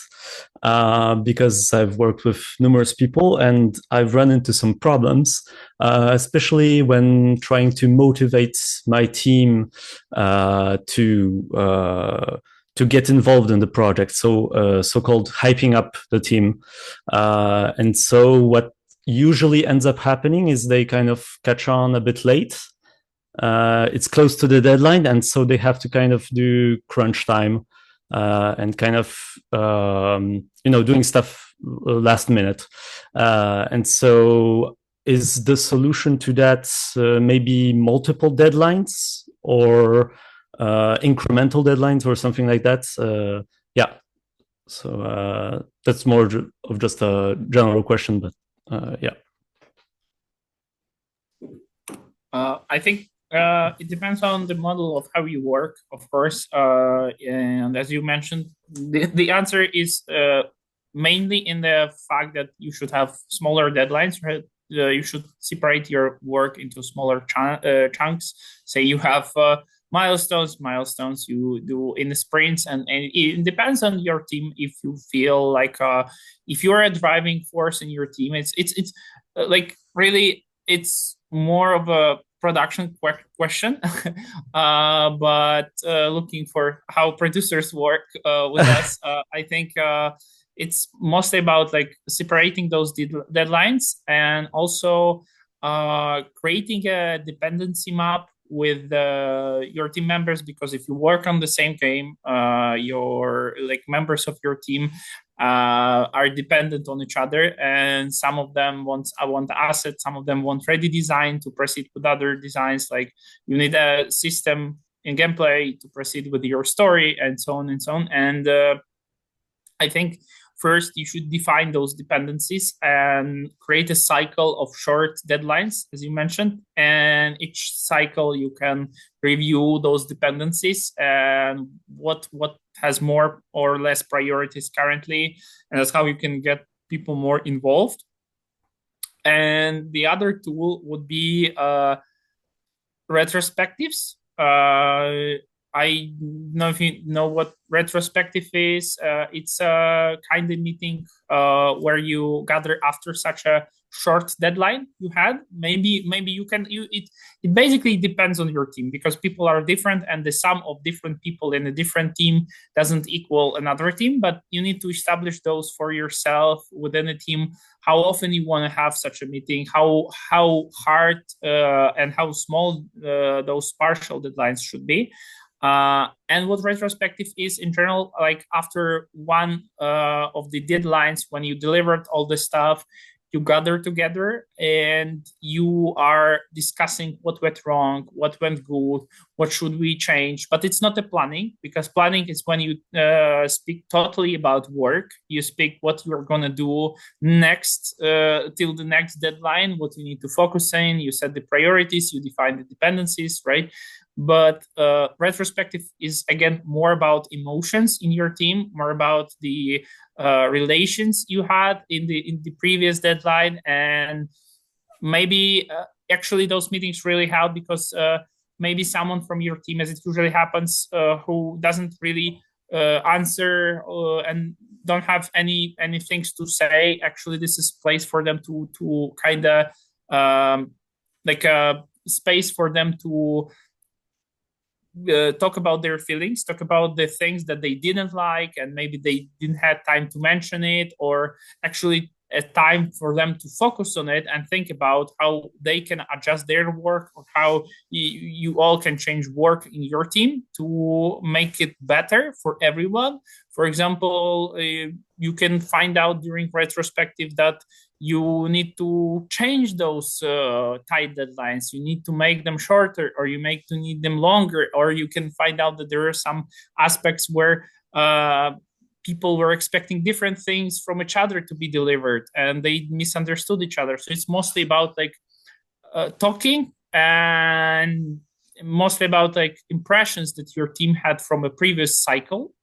because I've worked with numerous people and I've run into some problems, especially when trying to motivate my team to get involved in the project. So so-called hyping up the team. And so what usually ends up happening is they kind of catch on a bit late. It's close to the deadline, and so they have to kind of do crunch time and kind of doing stuff last minute. And so is the solution to that maybe multiple deadlines or incremental deadlines or something like that? Yeah. So that's more of just a general question, but yeah. I think it depends on the model of how you work, of course. And as you mentioned, the answer is mainly in the fact that you should have smaller deadlines, right? You should separate your work into smaller chunks. Say you have milestones you do in the sprints, and it depends on your team. If you feel like if you're a driving force in your team, it's like really it's more of a production question, but looking for how producers work with us, I think it's mostly about like separating those deadlines and also creating a dependency map with your team members, because if you work on the same game, your like members of your team are dependent on each other, and some of them want assets, some of them want ready design to proceed with other designs. Like you need a system in gameplay to proceed with your story, and so on and so on. And I think first you should define those dependencies and create a cycle of short deadlines, as you mentioned. And each cycle you can review those dependencies and what has more or less priorities currently, and that's how you can get people more involved. And the other tool would be retrospectives. I don't know if you know what retrospective is. It's a kind of meeting where you gather after such a short deadline you had. Maybe you can. It basically depends on your team, because people are different, and the sum of different people in a different team doesn't equal another team. But you need to establish those for yourself within a team. How often you want to have such a meeting? How hard and how small those partial deadlines should be. And what retrospective is in general, like after one of the deadlines, when you delivered all the stuff, you gather together and you are discussing what went wrong, what went good, what should we change. But it's not a planning, because planning is when you speak totally about work. You speak what you're going to do next till the next deadline, what you need to focus on. You set the priorities, you define the dependencies, right? But retrospective is, again, more about emotions in your team, more about the relations you had in the previous deadline. And maybe actually those meetings really help, because maybe someone from your team, as it usually happens, who doesn't really answer and don't have any things to say, actually this is a place for them to kind of like a space for them to talk about their feelings, talk about the things that they didn't like, and maybe they didn't have time to mention it, or actually a time for them to focus on it and think about how they can adjust their work, or how you all can change work in your team to make it better for everyone. For example, you can find out during retrospective that you need to change those tight deadlines. You need to make them shorter, or you need them longer, or you can find out that there are some aspects where people were expecting different things from each other to be delivered, and they misunderstood each other. So it's mostly about like talking, and mostly about like impressions that your team had from a previous cycle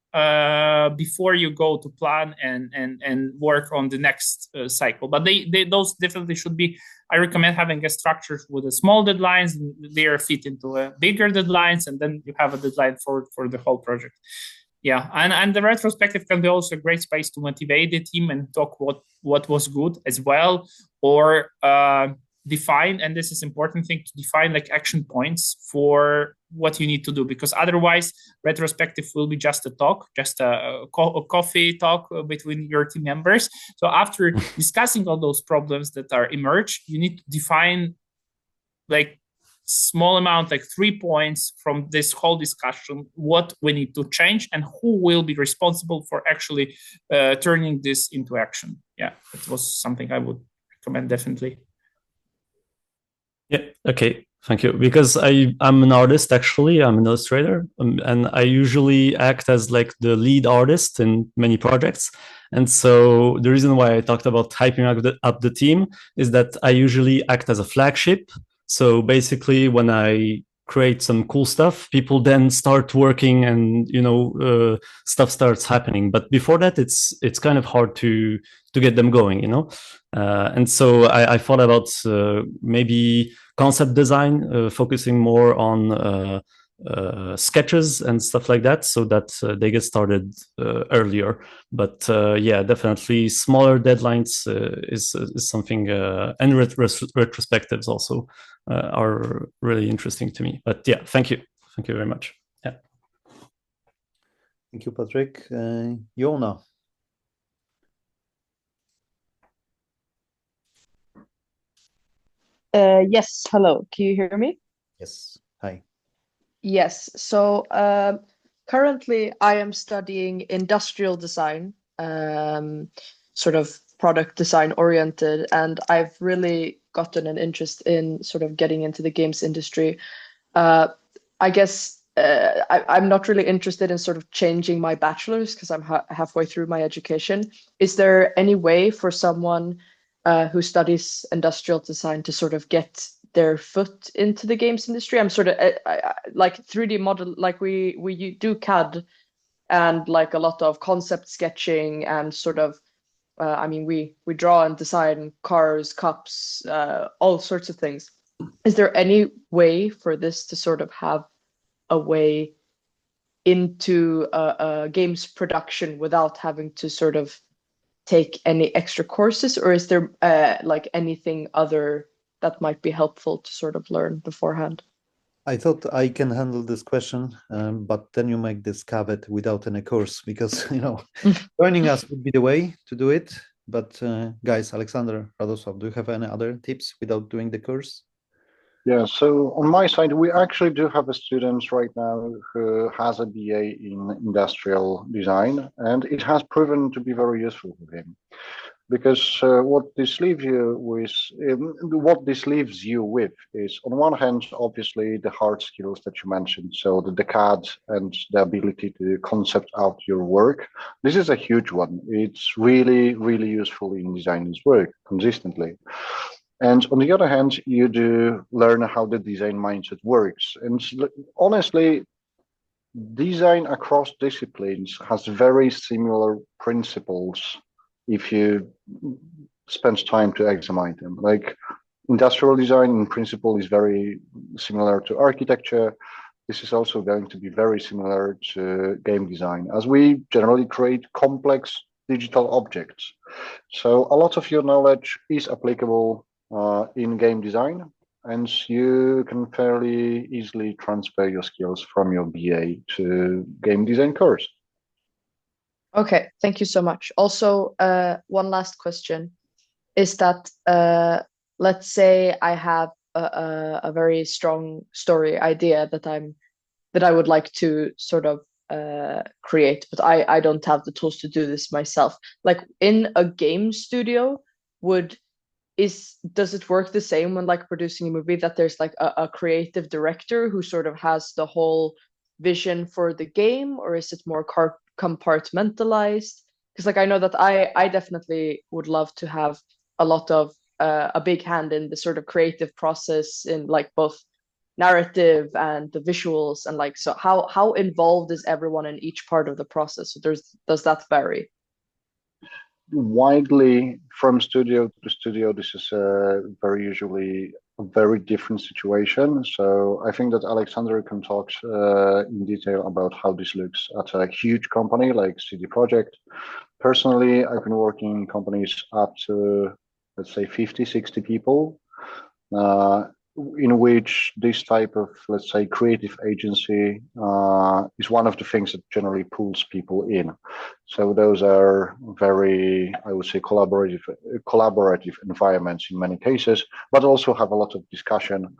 before you go to plan and work on the next cycle. But those definitely should be, I recommend having a structure with a small deadlines. They are fit into a bigger deadlines, and then you have a deadline for the whole project. Yeah, and the retrospective can be also a great space to motivate the team and talk what was good as well, or define, and this is important thing, to define like action points for what you need to do, because otherwise retrospective will be just a talk, just a coffee talk between your team members. So after discussing all those problems that are emerged, you need to define like small amount, like 3 points from this whole discussion, what we need to change and who will be responsible for actually turning this into action. Yeah, it was something I would recommend definitely. Yeah, okay, thank you. Because I'm an artist, actually, I'm an illustrator, and I usually act as like the lead artist in many projects. And so the reason why I talked about hyping up the team is that I usually act as a flagship. So basically, when I create some cool stuff, people then start working, and stuff starts happening. But before that, it's kind of hard to get them going, and so I thought about maybe concept design, focusing more on sketches and stuff like that, so that they get started earlier. But yeah, definitely smaller deadlines is something, and retrospectives also are really interesting to me. But yeah, thank you very much. Yeah, thank you, Patrick. Jona. Yes, hello. Can you hear me? Yes. Hi. Yes. So currently I am studying industrial design, sort of product design oriented, and I've really gotten an interest in sort of getting into the games industry. I guess I'm not really interested in sort of changing my bachelor's because I'm halfway through my education. Is there any way for someone who studies industrial design to sort of get their foot into the games industry? I'm sort of like 3D model, like we do CAD and like a lot of concept sketching and sort of I mean we draw and design cars, cups, all sorts of things. Is there any way for this to sort of have a way into games production without having to sort of take any extra courses, or is there like anything other that might be helpful to sort of learn beforehand? I thought I can handle this question, but then you make this caveat without any course, because joining us would be the way to do it. But guys, Alexander, Radosław, do you have any other tips without doing the course? Yeah, so on my side, we actually do have a student right now who has a BA in industrial design, and it has proven to be very useful for him. Because what this leaves you with is, on one hand, obviously the hard skills that you mentioned, so the CAD and the ability to concept out your work. This is a huge one. It's really, really useful in designing this work consistently. And on the other hand, you do learn how the design mindset works. And honestly, design across disciplines has very similar principles if you spend time to examine them. Like industrial design in principle is very similar to architecture. This is also going to be very similar to game design, as we generally create complex digital objects. So a lot of your knowledge is applicable in game design, and you can fairly easily transfer your skills from your BA to game design course. Okay, thank you so much. Also, one last question is that let's say I have a very strong story idea that I would like to sort of create, but I don't have the tools to do this myself. Like in a game studio, does it work the same when like producing a movie, that there's like a creative director who sort of has the whole vision for the game, or is it more compartmentalized? Because like I know that I definitely would love to have a lot of a big hand in the sort of creative process in like both narrative and the visuals, and like, so how involved is everyone in each part of the process? So does that vary? Widely from studio to studio, this is very usually a very different situation. So I think that Alexander can talk in detail about how this looks at a huge company like CD Projekt. Personally, I've been working in companies up to, let's say, 50, 60 people, in which this type of, let's say, creative agency is one of the things that generally pulls people in. So those are very, I would say, collaborative environments in many cases, but also have a lot of discussion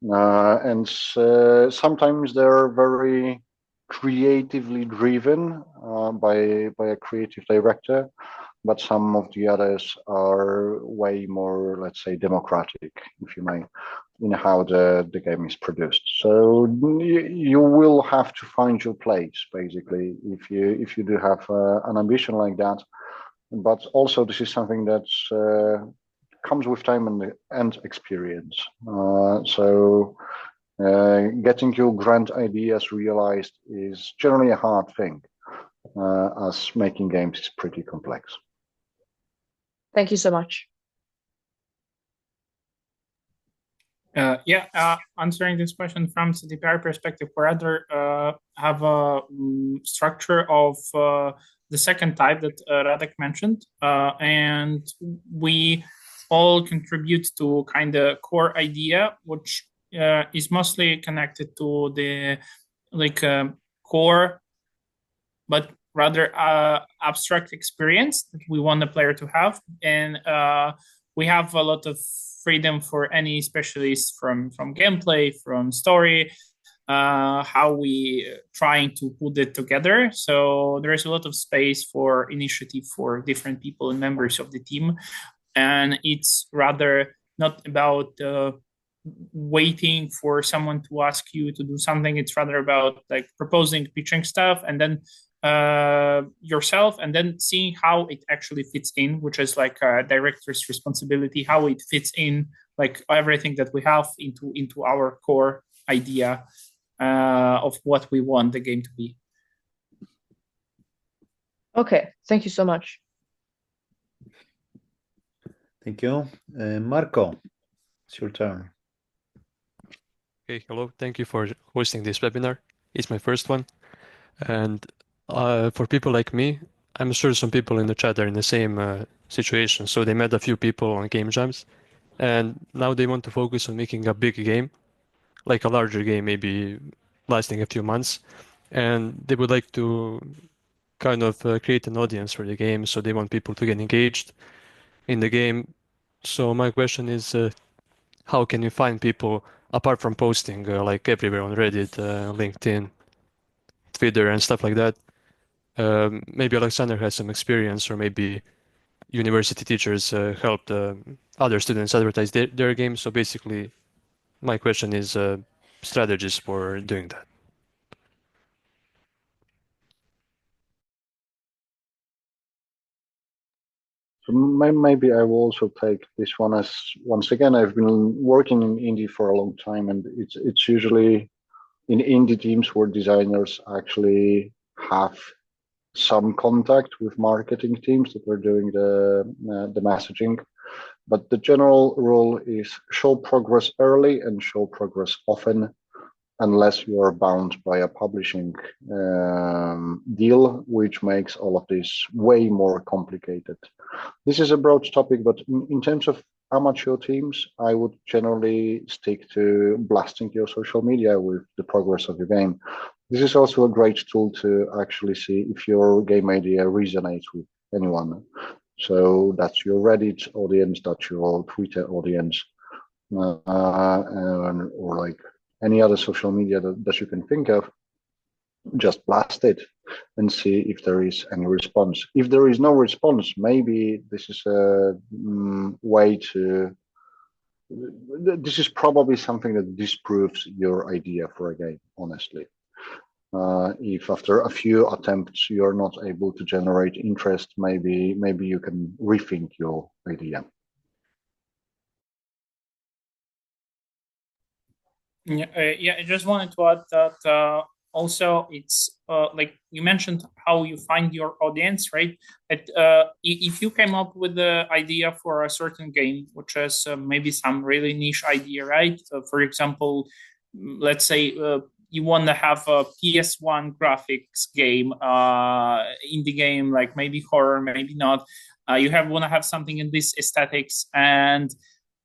and sometimes they're very creatively driven by a creative director, but some of the others are way more, let's say, democratic, if you may, in how the game is produced. So you will have to find your place, basically, if you do have an ambition like that. But also, this is something that comes with time and experience. Getting your grand ideas realized is generally a hard thing, as making games is pretty complex. Thank you so much. Answering this question from CDPR perspective, we rather have a structure of the second type that Radek mentioned, and we all contribute to kind of core idea, which is mostly connected to the core, but rather abstract experience that we want the player to have, and we have a lot of freedom for any specialist from gameplay, from story, how we trying to put it together. So there is a lot of space for initiative for different people and members of the team, and it's rather not about waiting for someone to ask you to do something. It's rather about like proposing, pitching stuff, and then yourself, and then seeing how it actually fits in, which is like a director's responsibility, how it fits in, like everything that we have into our core idea of what we want the game to be. Okay, thank you so much. Thank you. Marco, it's your turn. Okay, hello. Thank you for hosting this webinar. It's my first one. And for people like me, I'm sure some people in the chat are in the same situation. So they met a few people on game jams, and now they want to focus on making a big game, like a larger game, maybe lasting a few months. And they would like to kind of create an audience for the game. So they want people to get engaged in the game. So my question is, how can you find people apart from posting like everywhere on Reddit, LinkedIn, Twitter, and stuff like that? Maybe Alexander has some experience, or maybe university teachers helped other students advertise their games. So basically, my question is strategies for doing that. So maybe I will also take this one, as once again I've been working in indie for a long time, and it's usually in indie teams where designers actually have some contact with marketing teams that are doing the messaging. But the general rule is show progress early and show progress often, unless you are bound by a publishing deal, which makes all of this way more complicated. This is a broad topic, but in terms of amateur teams, I would generally stick to blasting your social media with the progress of your game. This is also a great tool to actually see if your game idea resonates with anyone. So that's your Reddit audience, that's your Twitter audience, or like any other social media that you can think of. Just blast it and see if there is any response. If there is no response, maybe this is a way to. This is probably something that disproves your idea for a game, honestly. If after a few attempts you're not able to generate interest, maybe you can rethink your idea. Yeah, I just wanted to add that also it's like you mentioned how you find your audience, right? That if you came up with the idea for a certain game, which is maybe some really niche idea, right? For example, let's say you want to have a PS1 graphics game, indie game, like maybe horror, maybe not. You want to have something in this aesthetics, and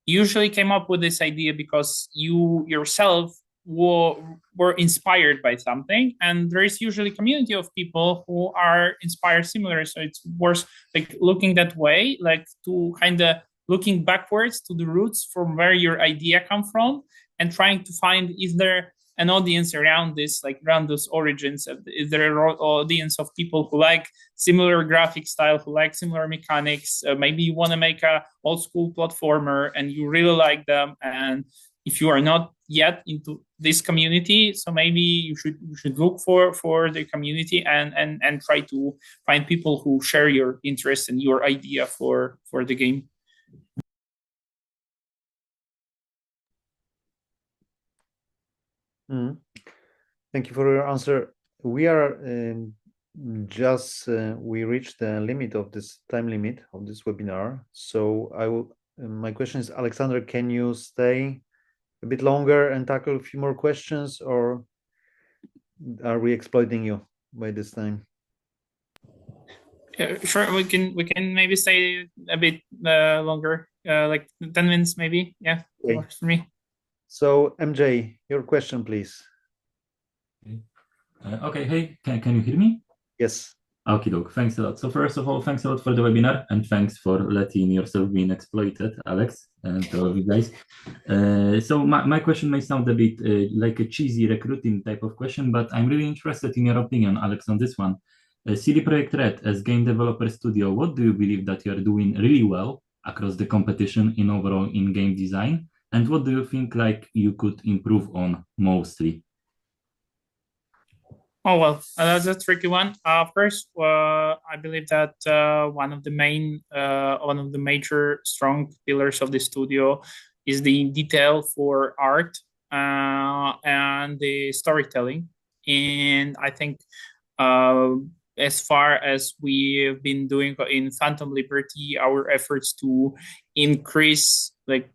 usually came up with this idea because you yourself were inspired by something, and there is usually a community of people who are inspired similar. So it's worth like looking that way, like to kind of looking backwards to the roots from where your idea come from, and trying to find, is there an audience around this, like around those origins? Is there an audience of people who like similar graphic style, who like similar mechanics? Maybe you want to make a old school platformer and you really like them, and if you are not yet into this community, so maybe you should look for the community and try to find people who share your interest and your idea for the game. Thank you for your answer. We are we reached the limit of this time limit of this webinar. So I will. My question is, Alexander, can you stay a bit longer and tackle a few more questions, or are we exploiting you by this time? Sure, we can maybe stay a bit longer, like 10 minutes maybe. Yeah, okay. Works for me. So MJ, your question, please. Okay, hey, can you hear me? Yes. Okay, doke. Thanks a lot. So first of all, thanks a lot for the webinar, and thanks for letting yourself being exploited, Alex, and all of you guys. So my question may sound a bit like a cheesy recruiting type of question, but I'm really interested in your opinion, Alex, on this one. CD Projekt Red, as game developer studio, what do you believe that you are doing really well across the competition in overall in-game design? And what do you think like you could improve on mostly? Oh, well, that's a tricky one. First, I believe that one of the major strong pillars of the studio is the detail for art and the storytelling. And I think as far as we've been doing in Phantom Liberty, our efforts to increase like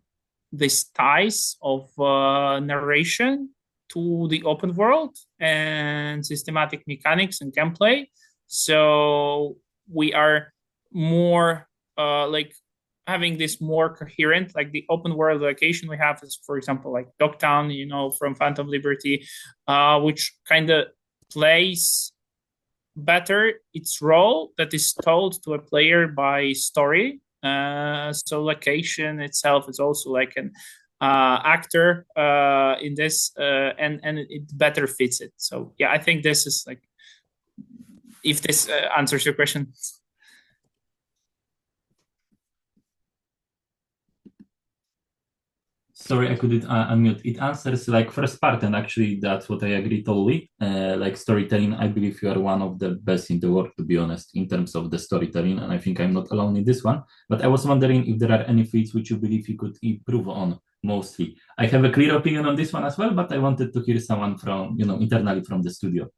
the ties of narration to the open world and systematic mechanics and gameplay. So we are more like having this more coherent, like the open world location we have is, for example, like Dogtown, from Phantom Liberty, which kind of plays better its role that is told to a player by story. So location itself is also like an actor in this, and it better fits it. So yeah, I think this is like, if this answers your question. Sorry, I couldn't unmute. It answers like first part, and actually that's what I agree totally. Like storytelling, I believe you are one of the best in the world, to be honest, in terms of the storytelling, and I think I'm not alone in this one. But I was wondering if there are any fields which you believe you could improve on mostly. I have a clear opinion on this one as well, but I wanted to hear someone from, internally from the studio.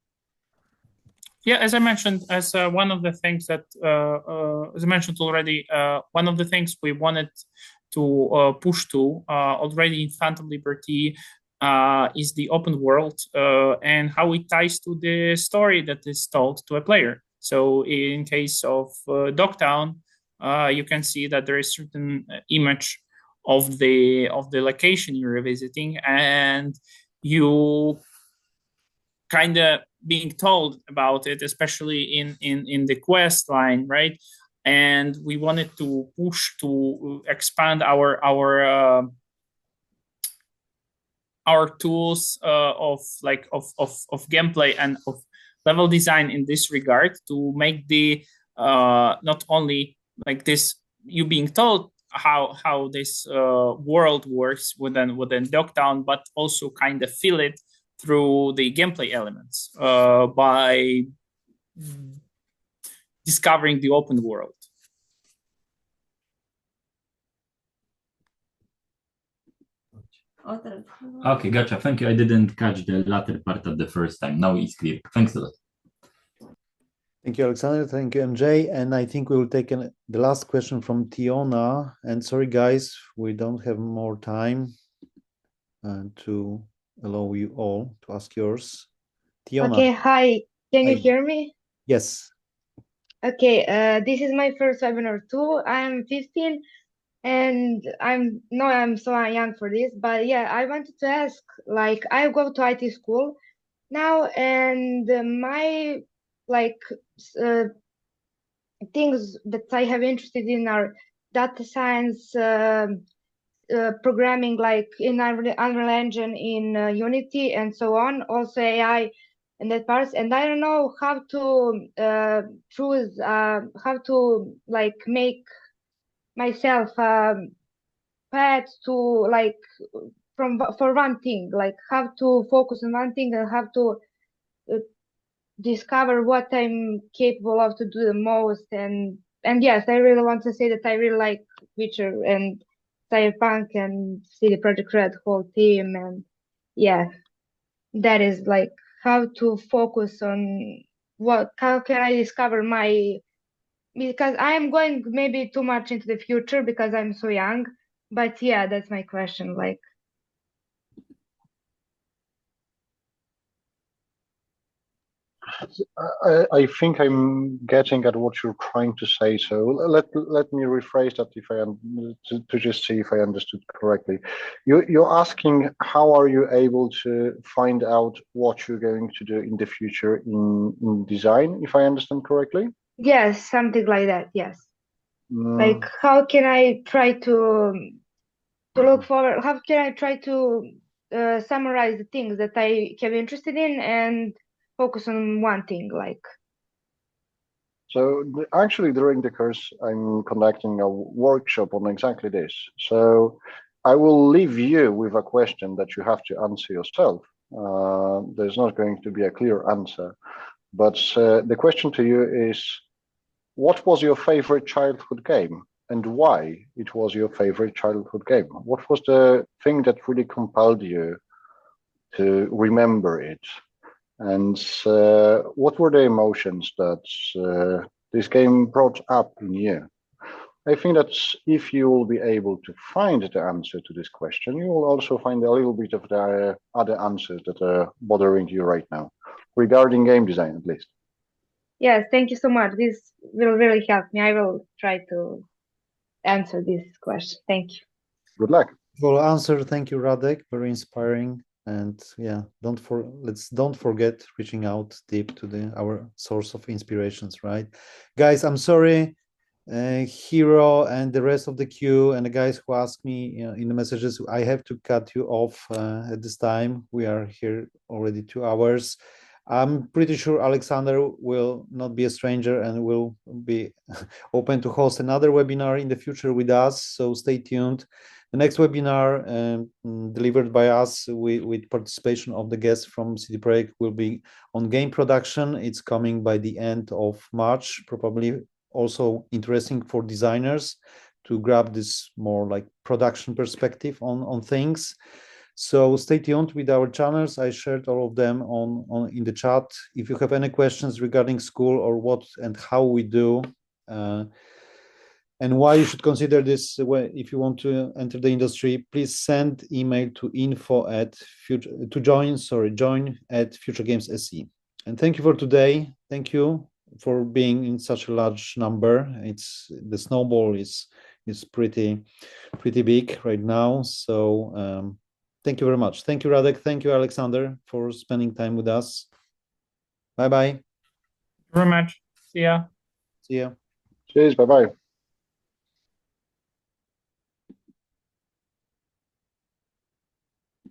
Yeah, as I mentioned, as one of the things that, as I mentioned already, one of the things we wanted to push to already in Phantom Liberty is the open world and how it ties to the story that is told to a player. So in case of Dogtown, you can see that there is certain image of the location you're visiting, and you kind of being told about it, especially in the quest line, right? And we wanted to push to expand our tools of gameplay and of level design in this regard, to make the not only like this, you being told how this world works within Dogtown, but also kind of feel it through the gameplay elements by discovering the open world. Okay, gotcha. Thank you. I didn't catch the latter part of the first time. Now it's clear. Thanks a lot. Thank you, Alexander. Thank you, MJ. And I think we will take the last question from Tiona. And sorry, guys, we don't have more time to allow you all to ask yours. Tiona. Okay, hi. Can you hear me? Yes. Okay, this is my first webinar too. I'm 15 and I'm so young for this, but yeah, I wanted to ask, like, I go to IT school now, and my things that I have interested in are data science, programming like in Unreal Engine, in Unity, and so on. Also AI and that parts. And I don't know how to choose, how to like make myself path to like for one thing, like how to focus on one thing and how to discover what I'm capable of to do the most. And yes, I really want to say that I really like Witcher and Cyberpunk and CD Projekt Red whole team. And yeah, that is like how to focus on how can I discover because I am going maybe too much into the future because I'm so young. But yeah, that's my question. Like, I think I'm getting at what you're trying to say. So let me rephrase that if to just see if I understood correctly. You're asking how are you able to find out what you're going to do in the future in design, if I understand correctly? yes, something like that. Yes. Like, how can I try to look forward? How can I try to summarize the things that I can be interested in and focus on one thing? Like, so actually, during the course, I'm conducting a workshop on exactly this. So I will leave you with a question that you have to answer yourself. There's not going to be a clear answer, but the question to you is, what was your favorite childhood game and why it was your favorite childhood game? What was the thing that really compelled you to remember it? And what were the emotions that this game brought up in you? I think that if you will be able to find the answer to this question, you will also find a little bit of the other answers that are bothering you right now, regarding game design at least. yes, thank you so much. This will really help me. I will try to answer this question. Thank you. Good luck. Well, answer. Thank you, Radek. Very inspiring. And yeah, don't forget reaching out deep to our source of inspirations, right? Guys, I'm sorry, Hero and the rest of the queue and the guys who asked me in the messages, I have to cut you off at this time. We are here already 2 hours. I'm pretty sure Alexander will not be a stranger and will be open to host another webinar in the future with us. So stay tuned. The next webinar delivered by us with participation of the guests from CD Projekt will be on game production. It's coming by the end of March, probably also interesting for designers to grab this more like production perspective on things. So stay tuned with our channels. I shared all of them on in the chat. If you have any questions regarding school or what and how we do, and why you should consider this if you want to enter the industry, please send email to join@futuregames.se. And thank you for today. Thank you for being in such a large number. The snowball is pretty big right now. So thank you very much. Thank you, Radek. Thank you, Alexander, for spending time with us. Bye-bye. Very much. See ya. See ya. Cheers. Bye-bye.